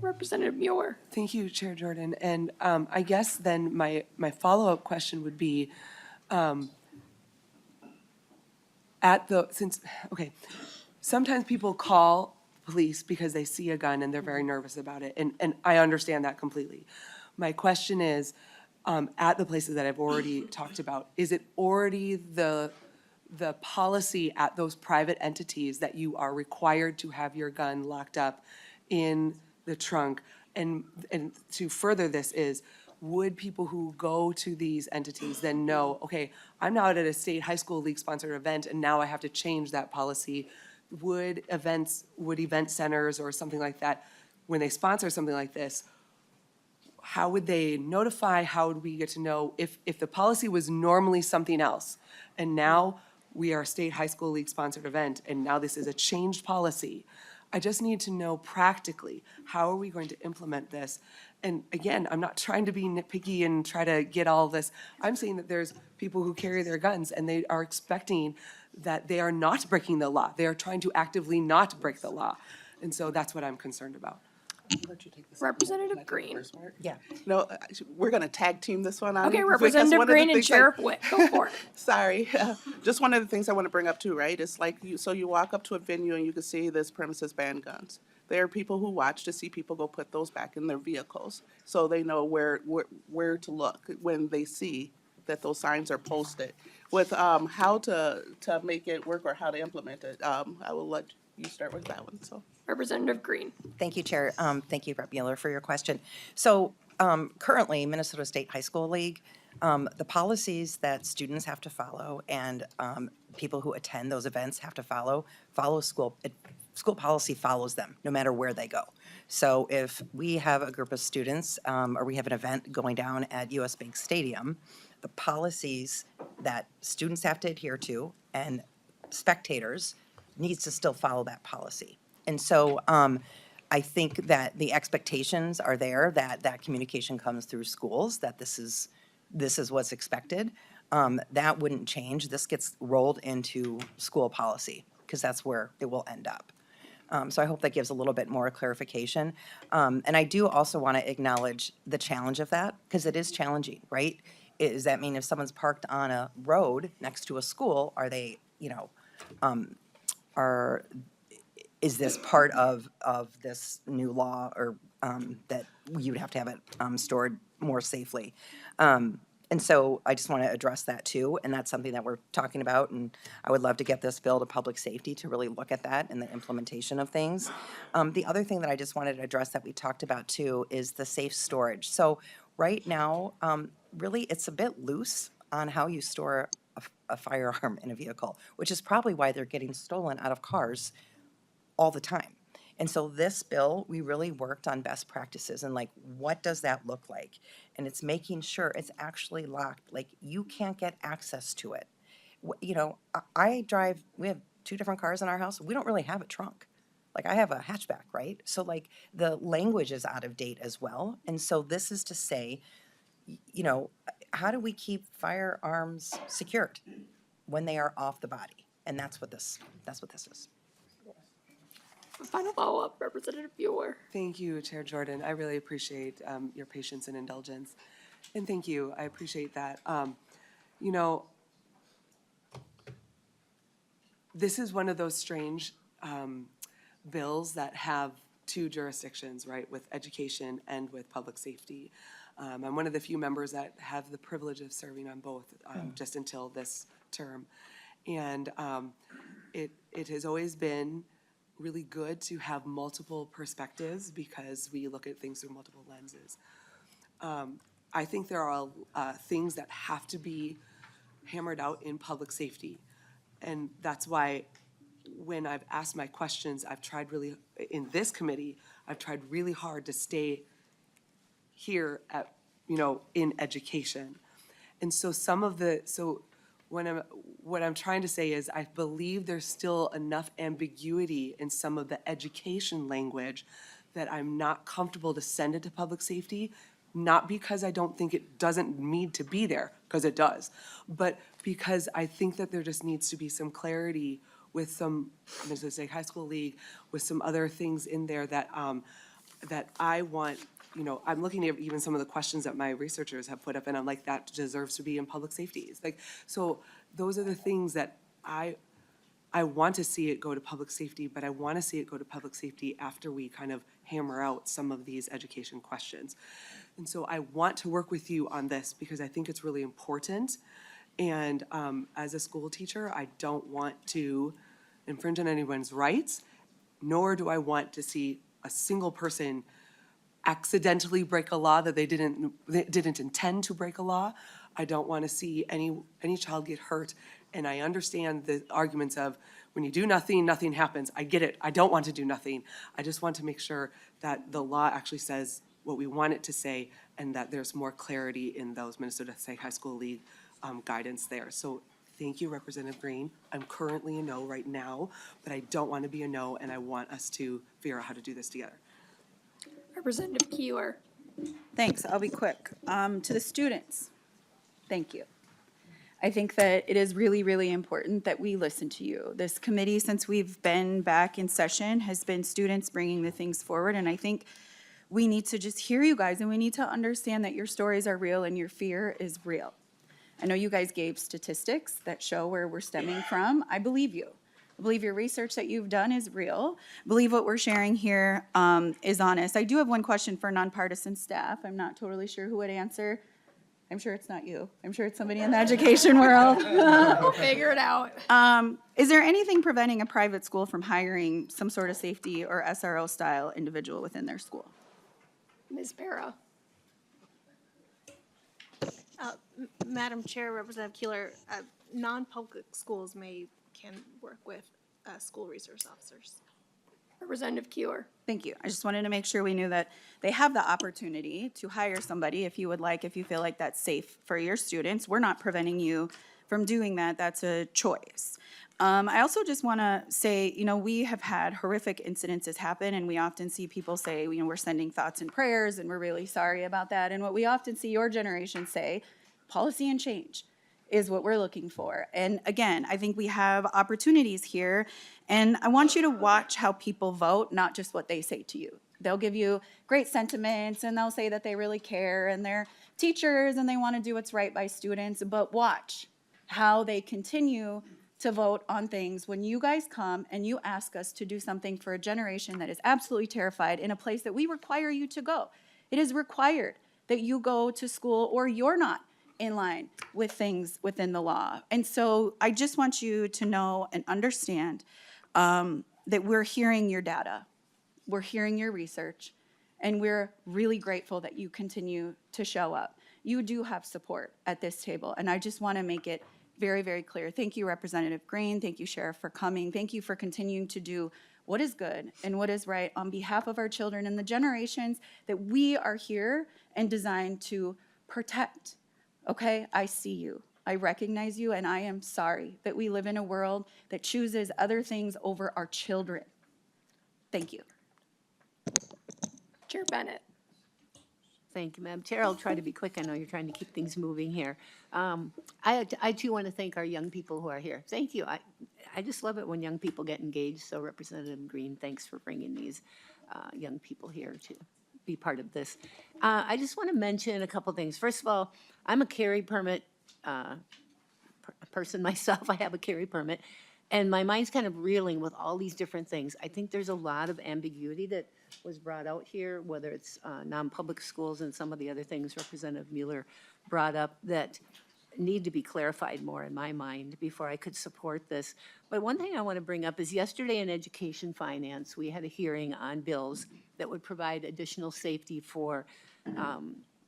[SPEAKER 1] Representative Mueller.
[SPEAKER 8] Thank you, Chair Jordan. And I guess then my follow-up question would be, sometimes people call police because they see a gun and they're very nervous about it, and I understand that completely. My question is, at the places that I've already talked about, is it already the policy at those private entities that you are required to have your gun locked up in the trunk? And to further this is, would people who go to these entities then know, okay, I'm now at a state high school league sponsored event and now I have to change that policy? Would event centers or something like that, when they sponsor something like this, how would they notify? How would we get to know if the policy was normally something else and now we are a state high school league sponsored event and now this is a changed policy? I just need to know practically, how are we going to implement this? And again, I'm not trying to be nitpicky and try to get all this. I'm saying that there's people who carry their guns and they are expecting that they are not breaking the law. They are trying to actively not break the law. And so that's what I'm concerned about.
[SPEAKER 1] Representative Greene.
[SPEAKER 17] Yeah. No, we're going to tag team this one on.
[SPEAKER 1] Okay,
[SPEAKER 17] because
[SPEAKER 1] Representative
[SPEAKER 17] one of the
[SPEAKER 1] Greene and
[SPEAKER 17] things
[SPEAKER 1] Sheriff Witt, go for it.
[SPEAKER 17] Sorry. Just one of the things I want to bring up too, right? It's like you walk up to a venue and you can see this premises ban guns. There are people who watch to see people go put those back in their vehicles, so they know where to look when they see that those signs are posted. With how to make it work or how to implement it, I will let you start with that one. So.
[SPEAKER 1] Representative Greene.
[SPEAKER 7] Thank you, Chair. Thank you, Rep. Mueller, for your question. So currently, Minnesota State High School League, the policies that students have to follow and people who attend those events have to follow school policy follows them, no matter where they go. So if we have a group of students or we have an event going down at US Bank Stadium, the policies that students have to adhere to and spectators needs to still follow that policy. And so I think that the expectations are there, that communication comes through schools, that this is what's expected. That wouldn't change. This gets rolled into school policy because that's where it will end up. So I hope that gives a little bit more clarification. And I do also want to acknowledge the challenge of that because it is challenging, right? Does that mean if someone's parked on a road next to a school, are they, is this part of this new law or that you would have to have it stored more safely? And so I just want to address that too, and that's something that we're talking about, and I would love to get this bill to public safety to really look at that and the implementation of things. The other thing that I just wanted to address that we talked about too is the safe storage. So right now, really it's a bit loose on how you store a firearm in a vehicle, which is probably why they're getting stolen out of cars all the time. And so this bill, we really worked on best practices and like, what does that look like? And it's making sure it's actually locked, like you can't get access to it. I drive, we have 2 different cars in our house. We don't really have a trunk. Like I have a hatchback, right? So like the language is out of date as well. And so this is to say, how do we keep firearms secured when they are off the body? And that's what this is.
[SPEAKER 1] Final follow-up, Representative Bueller.
[SPEAKER 8] Thank you, Chair Jordan. I really appreciate your patience and indulgence. And thank you, I appreciate that. This is one of those strange bills that have 2 jurisdictions, right, with education and with public safety. I'm one of the few members that have the privilege of serving on both just until this term. And it has always been really good to have multiple perspectives because we look at things through multiple lenses. I think there are things that have to be hammered out in public safety. And that's why when I've asked my questions, I've tried really, in this committee, I've tried really hard to stay here at, in education. And so what I'm trying to say is I believe there's still enough ambiguity in some of the education language that I'm not comfortable to send it to public safety, not because I don't think it doesn't need to be there, because it does, but because I think that there just needs to be some clarity with some, Minnesota State High School League, with some other things in there that, that I want, I'm looking at even some of the questions that my researchers have put up, and I'm like, that deserves to be in public safety. It's like, so those are the things that I want to see it go to public safety, but I want to see it go to public safety after we kind of hammer out some of these education questions. And so I want to work with you on this because I think it's really important. And as a school teacher, I don't want to infringe on anyone's rights, nor do I want to see a single person accidentally break a law that they didn't intend to break a law. I don't want to see any child get hurt. And I understand the arguments of when you do nothing, nothing happens. I get it. I don't want to do nothing. I just want to make sure that the law actually says what we want it to say and that there's more clarity in those Minnesota State High School League guidance there. So thank you, Representative Greene. I'm currently a no right now, but I don't want to be a no, and I want us to figure out how to do this together.
[SPEAKER 1] Representative Keeler.
[SPEAKER 10] Thanks, I'll be quick. To the students, thank you. I think that it is really, really important that we listen to you. This committee, since we've been back in session, has been students bringing the things forward, and I think we need to just hear you guys, and we need to understand that your stories are real and your fear is real. I know you guys gave statistics that show where we're stemming from. I believe you. I believe your research that you've done is real. I believe what we're sharing here is honest. I do have one question for nonpartisan staff. I'm not totally sure who would answer. I'm sure it's not you. I'm sure it's somebody in the education world.
[SPEAKER 1] We'll figure it out.
[SPEAKER 10] Is there anything preventing a private school from hiring some sort of safety or SRO style individual within their school?
[SPEAKER 1] Ms. Para.
[SPEAKER 11] Madam Chair, Representative Keeler, non-public schools can work with school resource officers.
[SPEAKER 1] Representative Keeler.
[SPEAKER 10] Thank you. I just wanted to make sure we knew that they have the opportunity to hire somebody if you would like, if you feel like that's safe for your students. We're not preventing you from doing that. That's a choice. I also just want to say, we have had horrific incidences happen, and we often see people say, we're sending thoughts and prayers, and we're really sorry about that. And what we often see your generation say, policy and change is what we're looking for. And again, I think we have opportunities here, and I want you to watch how people vote, not just what they say to you. They'll give you great sentiments, and they'll say that they really care, and they're teachers, and they want to do what's right by students, but watch how they continue to vote on things when you guys come and you ask us to do something for a generation that is absolutely terrified in a place that we require you to go. It is required that you go to school or you're not in line with things within the law. And so I just want you to know and understand that we're hearing your data, we're hearing your research, and we're really grateful that you continue to show up. You do have support at this table, and I just want to make it very, very clear. Thank you, Representative Greene. Thank you, Sheriff, for coming. Thank you for continuing to do what is good and what is right on behalf of our children and the generations that we are here and designed to protect. Okay, I see you. I recognize you, and I am sorry that we live in a world that chooses other things over our children. Thank you.
[SPEAKER 1] Chair Bennett.
[SPEAKER 3] Thank you, Madam Chair. I'll try to be quick. I know you're trying to keep things moving here. I too want to thank our young people who are here. Thank you. I just love it when young people get engaged. So Representative Greene, thanks for bringing these young people here to be part of this. I just want to mention a couple things. First of all, I'm a carry permit person myself. I have a carry permit. And my mind's kind of reeling with all these different things. I think there's a lot of ambiguity that was brought out here, whether it's non-public schools and some of the other things Representative Mueller brought up, that need to be clarified more in my mind before I could support this. But one thing I want to bring up is yesterday in Education Finance, we had a hearing on bills that would provide additional safety for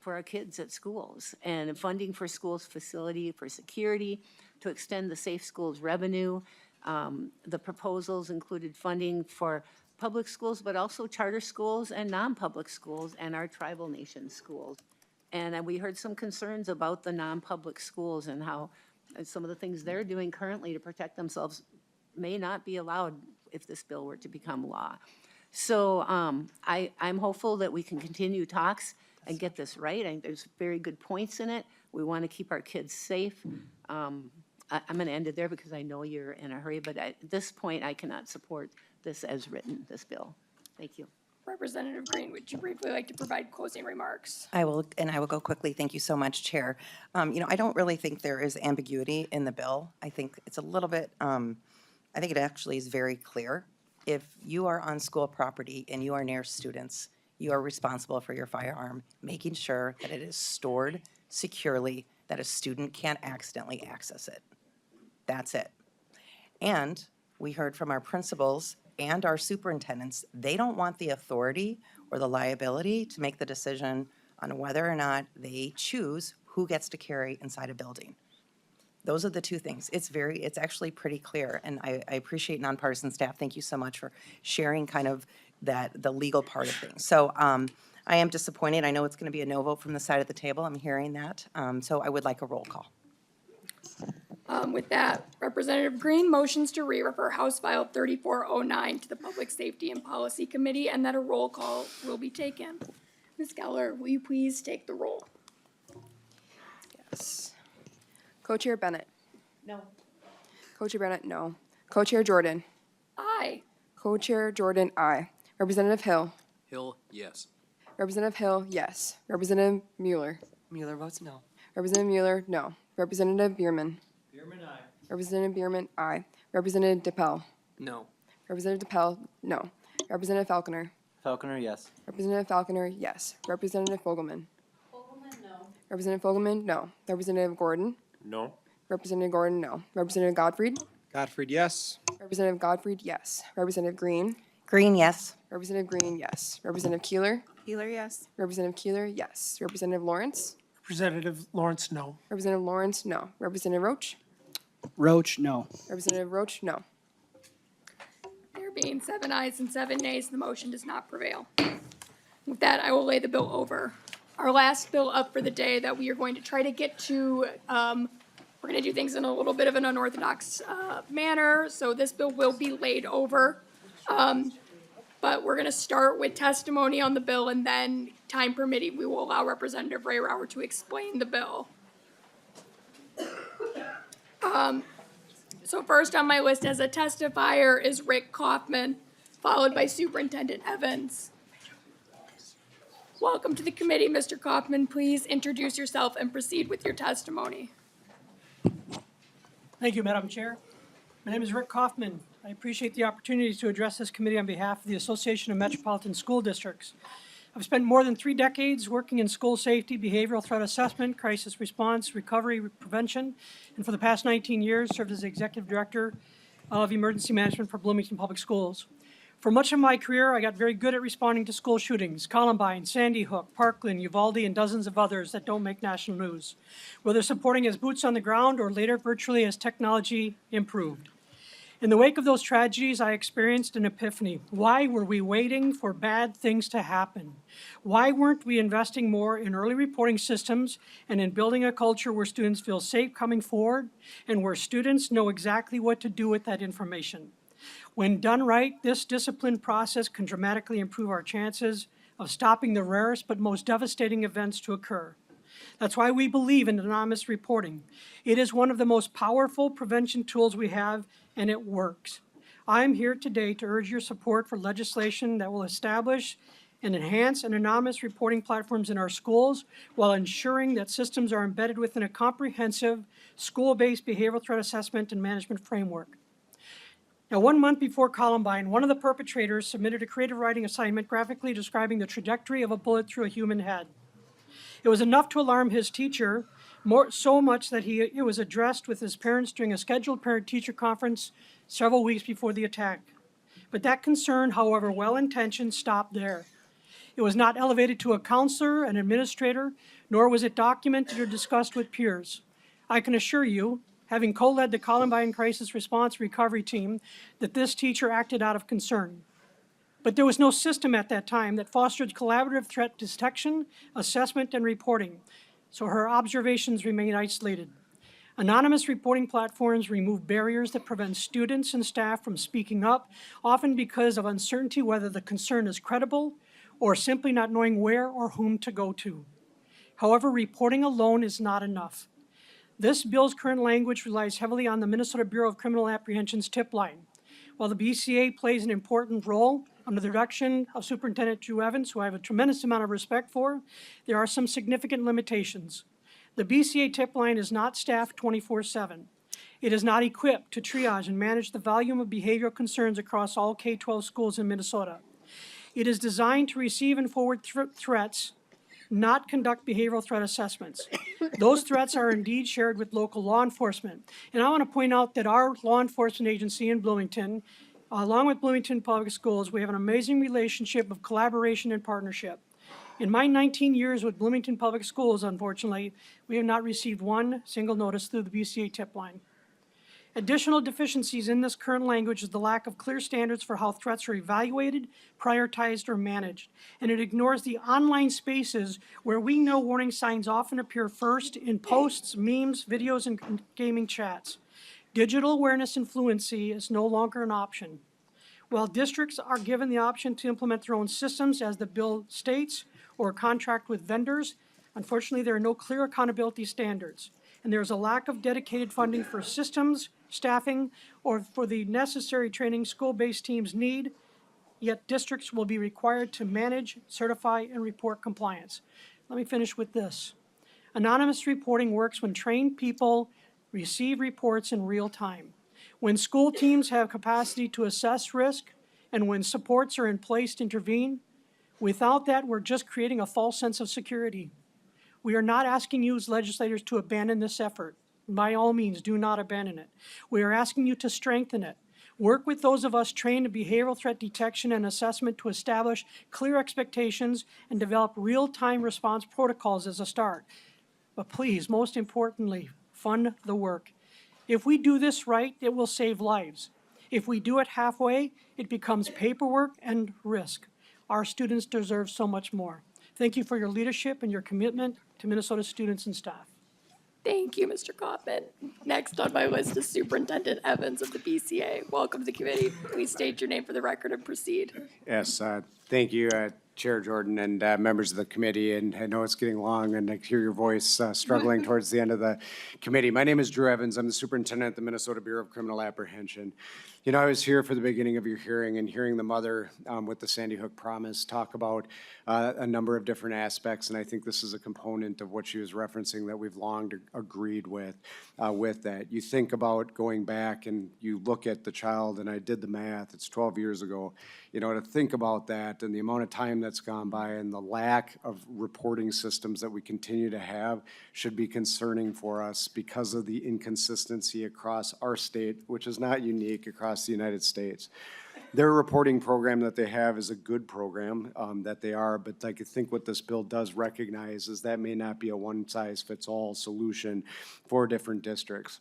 [SPEAKER 3] our kids at schools, and funding for schools' facility for security, to extend the Safe Schools revenue. The proposals included funding for public schools, but also charter schools and non-public schools and our tribal nation schools. And we heard some concerns about the non-public schools and how some of the things they're doing currently to protect themselves may not be allowed if this bill were to become law. So I'm hopeful that we can continue talks and get this right. I think there's very good points in it. We want to keep our kids safe. I'm going to end it there because I know you're in a hurry, but at this point, I cannot support this as written, this bill. Thank you.
[SPEAKER 1] Representative Greene, would you briefly like to provide closing remarks?
[SPEAKER 7] I will go quickly. Thank you so much, Chair. I don't really think there is ambiguity in the bill. I think it's a little bit, I think it actually is very clear. If you are on school property and you are near students, you are responsible for your firearm, making sure that it is stored securely, that a student can't accidentally access it. That's it. And we heard from our principals and our superintendents, they don't want the authority or the liability to make the decision on whether or not they choose who gets to carry inside a building. Those are the two things. It's actually pretty clear, and I appreciate nonpartisan staff. Thank you so much for sharing kind of the legal part of things. So I am disappointed. I know it's going to be a no vote from the side of the table. I'm hearing that. So I would like a roll call.
[SPEAKER 1] With that, Representative Greene motions to re-refer House File 3409 to the Public Safety and Policy Committee, and that a roll call will be taken. Ms. Geller, will you please take the roll?
[SPEAKER 9] Yes. Co-Chair Bennett.
[SPEAKER 3] No.
[SPEAKER 9] Co-Chair Bennett, no. Co-Chair Jordan.
[SPEAKER 1] Aye.
[SPEAKER 9] Co-Chair Jordan, aye. Representative Hill.
[SPEAKER 14] Hill, yes.
[SPEAKER 9] Representative Hill, yes. Representative Mueller.
[SPEAKER 6] Mueller votes no.
[SPEAKER 9] Representative Mueller, no. Representative Bierman.
[SPEAKER 6] Bierman, aye.
[SPEAKER 9] Representative Bierman, aye. Representative DePel.
[SPEAKER 5] No.
[SPEAKER 9] Representative DePel, no. Representative Falconer.
[SPEAKER 5] Falconer, yes.
[SPEAKER 9] Representative Falconer, yes. Representative Fogelman. Fogelman, no. Representative Fogelman, no. Representative Gordon.
[SPEAKER 14] No.
[SPEAKER 9] Representative Gordon, no. Representative Gottfried.
[SPEAKER 6] Gottfried, yes.
[SPEAKER 9] Representative Gottfried, yes. Representative Greene.
[SPEAKER 7] Greene, yes.
[SPEAKER 9] Representative Greene, yes. Representative Keeler.
[SPEAKER 10] Keeler, yes.
[SPEAKER 9] Representative Keeler, yes. Representative Lawrence.
[SPEAKER 6] Representative Lawrence, no.
[SPEAKER 9] Representative Lawrence, no. Representative Roach.
[SPEAKER 6] Roach, no.
[SPEAKER 9] Representative Roach, no.
[SPEAKER 1] There being 7 ayes and 7 nays, the motion does not prevail. With that, I will lay the bill over. Our last bill up for the day that we are going to try to get to, we're going to do things in a little bit of an unorthodox manner, so this bill will be laid over. But we're going to start with testimony on the bill, and then, time permitting, we will allow Representative Rehrauer to explain the bill. So first on my list as a testifier is Rick Kaufman, followed by Superintendent Evans. Welcome to the committee, Mr. Kaufman. Please introduce yourself and proceed with your testimony.
[SPEAKER 12] Thank you, Madam Chair. My name is Rick Kaufman. I appreciate the opportunity to address this committee on behalf of the Association of Metropolitan School Districts. I've spent more than 3 decades working in school safety, behavioral threat assessment, crisis response, recovery, prevention, and for the past 19 years served as Executive Director of Emergency Management for Bloomington Public Schools. For much of my career, I got very good at responding to school shootings, Columbine, Sandy Hook, Parkland, Uvalde, and dozens of others that don't make national news, whether supporting as boots on the ground or later virtually as technology improved. In the wake of those tragedies, I experienced an epiphany. Why were we waiting for bad things to happen? Why weren't we investing more in early reporting systems and in building a culture where students feel safe coming forward and where students know exactly what to do with that information? When done right, this disciplined process can dramatically improve our chances of stopping the rarest but most devastating events to occur. That's why we believe in anonymous reporting. It is one of the most powerful prevention tools we have, and it works. I am here today to urge your support for legislation that will establish and enhance anonymous reporting platforms in our schools while ensuring that systems are embedded within a comprehensive school-based behavioral threat assessment and management framework. Now, 1 month before Columbine, one of the perpetrators submitted a creative writing assignment graphically describing the trajectory of a bullet through a human head. It was enough to alarm his teacher, So much that it was addressed with his parents during a scheduled parent-teacher conference several weeks before the attack. But that concern, however well-intentioned, stopped there. It was not elevated to a counselor, an administrator, nor was it documented or discussed with peers. I can assure you, having co-led the Columbine Crisis Response Recovery Team, that this teacher acted out of concern. But there was no system at that time that fostered collaborative threat detection, assessment, and reporting, so her observations remain isolated. Anonymous reporting platforms remove barriers that prevent students and staff from speaking up, often because of uncertainty whether the concern is credible or simply not knowing where or whom to go to. However, reporting alone is not enough. This bill's current language relies heavily on the Minnesota Bureau of Criminal Apprehension's tip line. While the BCA plays an important role under the direction of Superintendent Drew Evans, who I have a tremendous amount of respect for, there are some significant limitations. The BCA tip line is not staffed 24/7. It is not equipped to triage and manage the volume of behavioral concerns across all K-12 schools in Minnesota. It is designed to receive and forward threats, not conduct behavioral threat assessments. Those threats are indeed shared with local law enforcement. And I want to point out that our law enforcement agency in Bloomington, along with Bloomington Public Schools, we have an amazing relationship of collaboration and partnership. In my 19 years with Bloomington Public Schools, unfortunately, we have not received one single notice through the BCA tip line. Additional deficiencies in this current language is the lack of clear standards for how threats are evaluated, prioritized, or managed. And it ignores the online spaces where we know warning signs often appear first in posts, memes, videos, and gaming chats. Digital awareness and fluency is no longer an option. While districts are given the option to implement their own systems, as the bill states, or contract with vendors, unfortunately, there are no clear accountability standards. And there is a lack of dedicated funding for systems, staffing, or for the necessary training school-based teams need, yet districts will be required to manage, certify, and report compliance. Let me finish with this. Anonymous reporting works when trained people receive reports in real time, when school teams have capacity to assess risk, and when supports are in place to intervene. Without that, we're just creating a false sense of security. We are not asking you as legislators to abandon this effort. By all means, do not abandon it. We are asking you to strengthen it. Work with those of us trained in behavioral threat detection and assessment to establish clear expectations and develop real-time response protocols as a start. But please, most importantly, fund the work. If we do this right, it will save lives. If we do it halfway, it becomes paperwork and risk. Our students deserve so much more. Thank you for your leadership and your commitment to Minnesota students and staff.
[SPEAKER 1] Thank you, Mr. Kaufman. Next on my list is Superintendent Evans of the BCA. Welcome to the committee. Please state your name for the record and proceed.
[SPEAKER 13] Yes, thank you, Chair Jordan and members of the committee. And I know it's getting long and I hear your voice struggling towards the end of the committee. My name is Drew Evans. I'm the superintendent at the Minnesota Bureau of Criminal Apprehension. You know, I was here for the beginning of your hearing and hearing the mother with the Sandy Hook Promise talk about a number of different aspects. And I think this is a component of what she was referencing that we've long agreed with that. You think about going back and you look at the child, and I did the math, it's 12 years ago. You know, to think about that and the amount of time that's gone by and the lack of reporting systems that we continue to have should be concerning for us because of the inconsistency across our state, which is not unique across the United States. Their reporting program that they have is a good program that they are, but I think what this bill does recognize is that may not be a one-size-fits-all solution for different districts.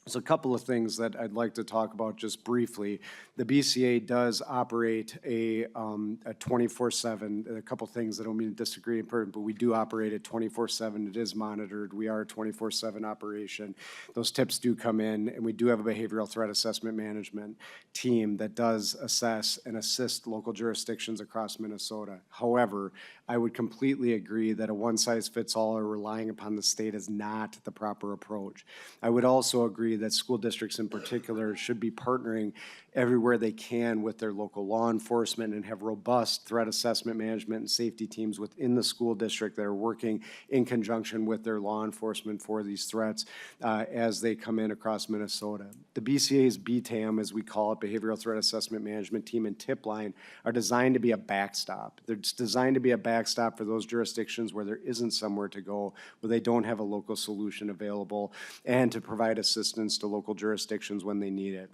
[SPEAKER 13] So a couple of things that I'd like to talk about just briefly. The BCA does operate a 24/7, a couple things I don't mean to disagree, but we do operate at 24/7. It is monitored. We are a 24/7 operation. Those tips do come in, and we do have a behavioral threat assessment management team that does assess and assist local jurisdictions across Minnesota. However, I would completely agree that a one-size-fits-all or relying upon the state is not the proper approach. I would also agree agree that school districts in particular should be partnering everywhere they can with their local law enforcement and have robust threat assessment management and safety teams within the school district that are working in conjunction with their law enforcement for these threats as they come in across Minnesota. The BCA's BTAM, as we call it, Behavioral Threat Assessment Management Team, and TIP line are designed to be a backstop. They're designed to be a backstop for those jurisdictions where there isn't somewhere to go, where they don't have a local solution available, and to provide assistance to local jurisdictions when they need it.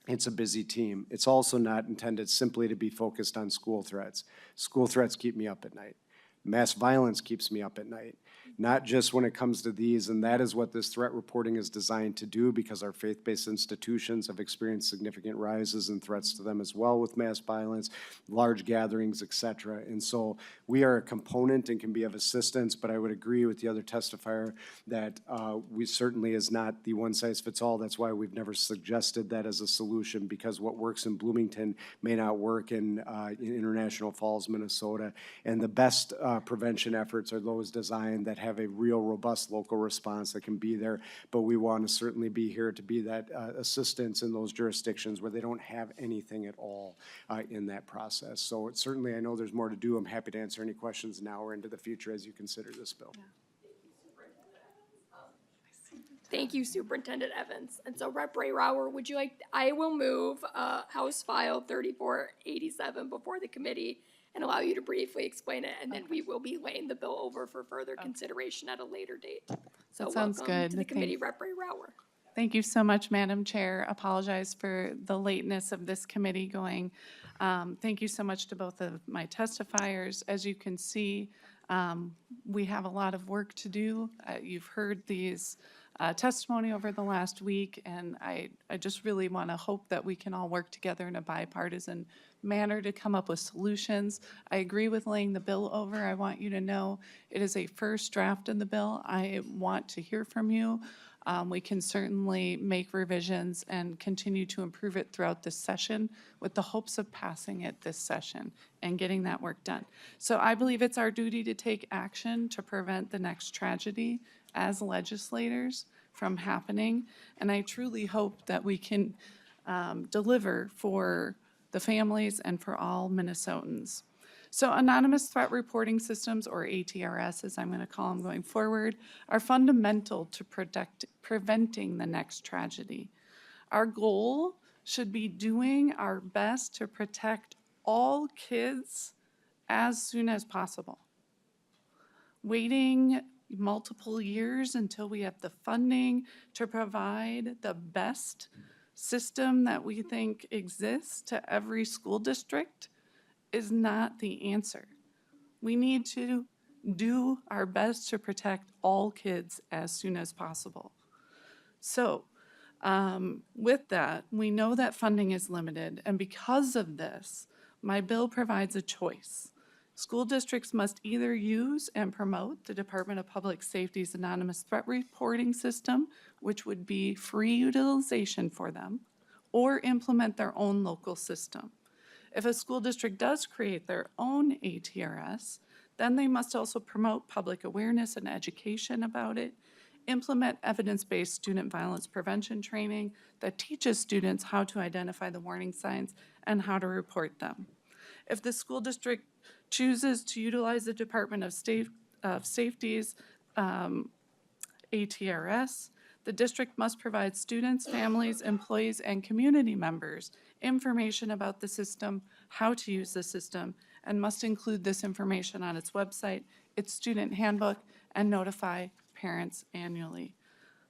[SPEAKER 13] It's a busy team. It's also not intended simply to be focused on school threats. School threats keep me up at night. Mass violence keeps me up at night, not just when it comes to these, and that is what this threat reporting is designed to do, because our faith-based institutions have experienced significant rises in threats to them as well with mass violence, large gatherings, et cetera. And so we are a component and can be of assistance, but I would agree with the other testifier that we certainly is not the one-size-fits-all. That's why we've never suggested that as a solution, because what works in Bloomington may not work in International Falls, Minnesota. And the best prevention efforts are those designed that have a real robust local response that can be there, but we want to certainly be here to be that assistance in those jurisdictions where they don't have anything at all in that process. So certainly, I know there's more to do. I'm happy to answer any questions now or into the future as you consider this bill.
[SPEAKER 1] Thank you, Superintendent Evans. And so Rep. Rehrauer, would you like, I will move House File 3487 before the committee and allow you to briefly explain it, and then we will be laying the bill over for further consideration at a later date. So
[SPEAKER 15] That sounds
[SPEAKER 1] welcome
[SPEAKER 15] good.
[SPEAKER 1] to the committee, Rep. Rehrauer.
[SPEAKER 15] Thank you so much, Madam Chair. Apologize for the lateness of this committee going. Thank you so much to both of my testifiers. As you can see, we have a lot of work to do. You've heard these testimony over the last week, and I just really want to hope that we can all work together in a bipartisan manner to come up with solutions. I agree with laying the bill over. I want you to know it is a first draft in the bill. I want to hear from you. We can certainly make revisions and continue to improve it throughout this session with the hopes of passing it this session and getting that work done. So I believe it's our duty to take action to prevent the next tragedy as legislators from happening. And I truly hope that we can deliver for the families and for all Minnesotans. So anonymous threat reporting systems, or ATRS as I'm going to call them going forward, are fundamental to preventing the next tragedy. Our goal should be doing our best to protect all kids as soon as possible. Waiting multiple years until we have the funding to provide the best system that we think exists to every school district is not the answer. We need to do our best to protect all kids as soon as possible. So with that, we know that funding is limited, and because of this, my bill provides a choice. School districts must either use and promote the Department of Public Safety's anonymous threat reporting system, which would be free utilization for them, or implement their own local system. If a school district does create their own ATRS, then they must also promote public awareness and education about it, implement evidence-based student violence prevention training that teaches students how to identify the warning signs and how to report them. If the school district chooses to utilize the Department of Safety's ATRS, the district must provide students, families, employees, and community members information about the system, how to use the system, and must include this information on its website, its student handbook, and notify parents annually.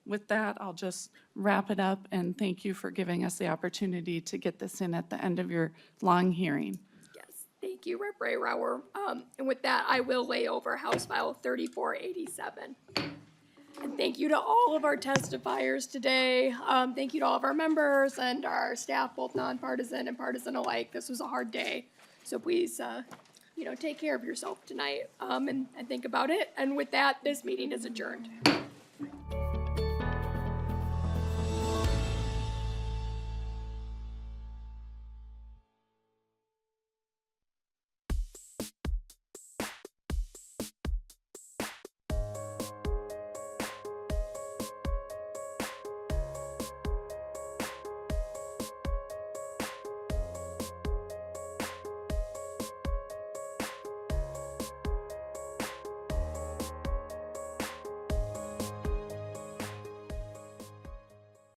[SPEAKER 15] With that, I'll just wrap it up, and thank you for giving us the opportunity to get this in at the end of your long hearing.
[SPEAKER 1] Yes, thank you, Rep. Rehrauer. And with that, I will lay over House File 3487. And thank you to all of our testifiers today. Thank you to all of our members and our staff, both nonpartisan and partisan alike. This was a hard day, so please, take care of yourself tonight and think about it. And with that, this meeting is adjourned.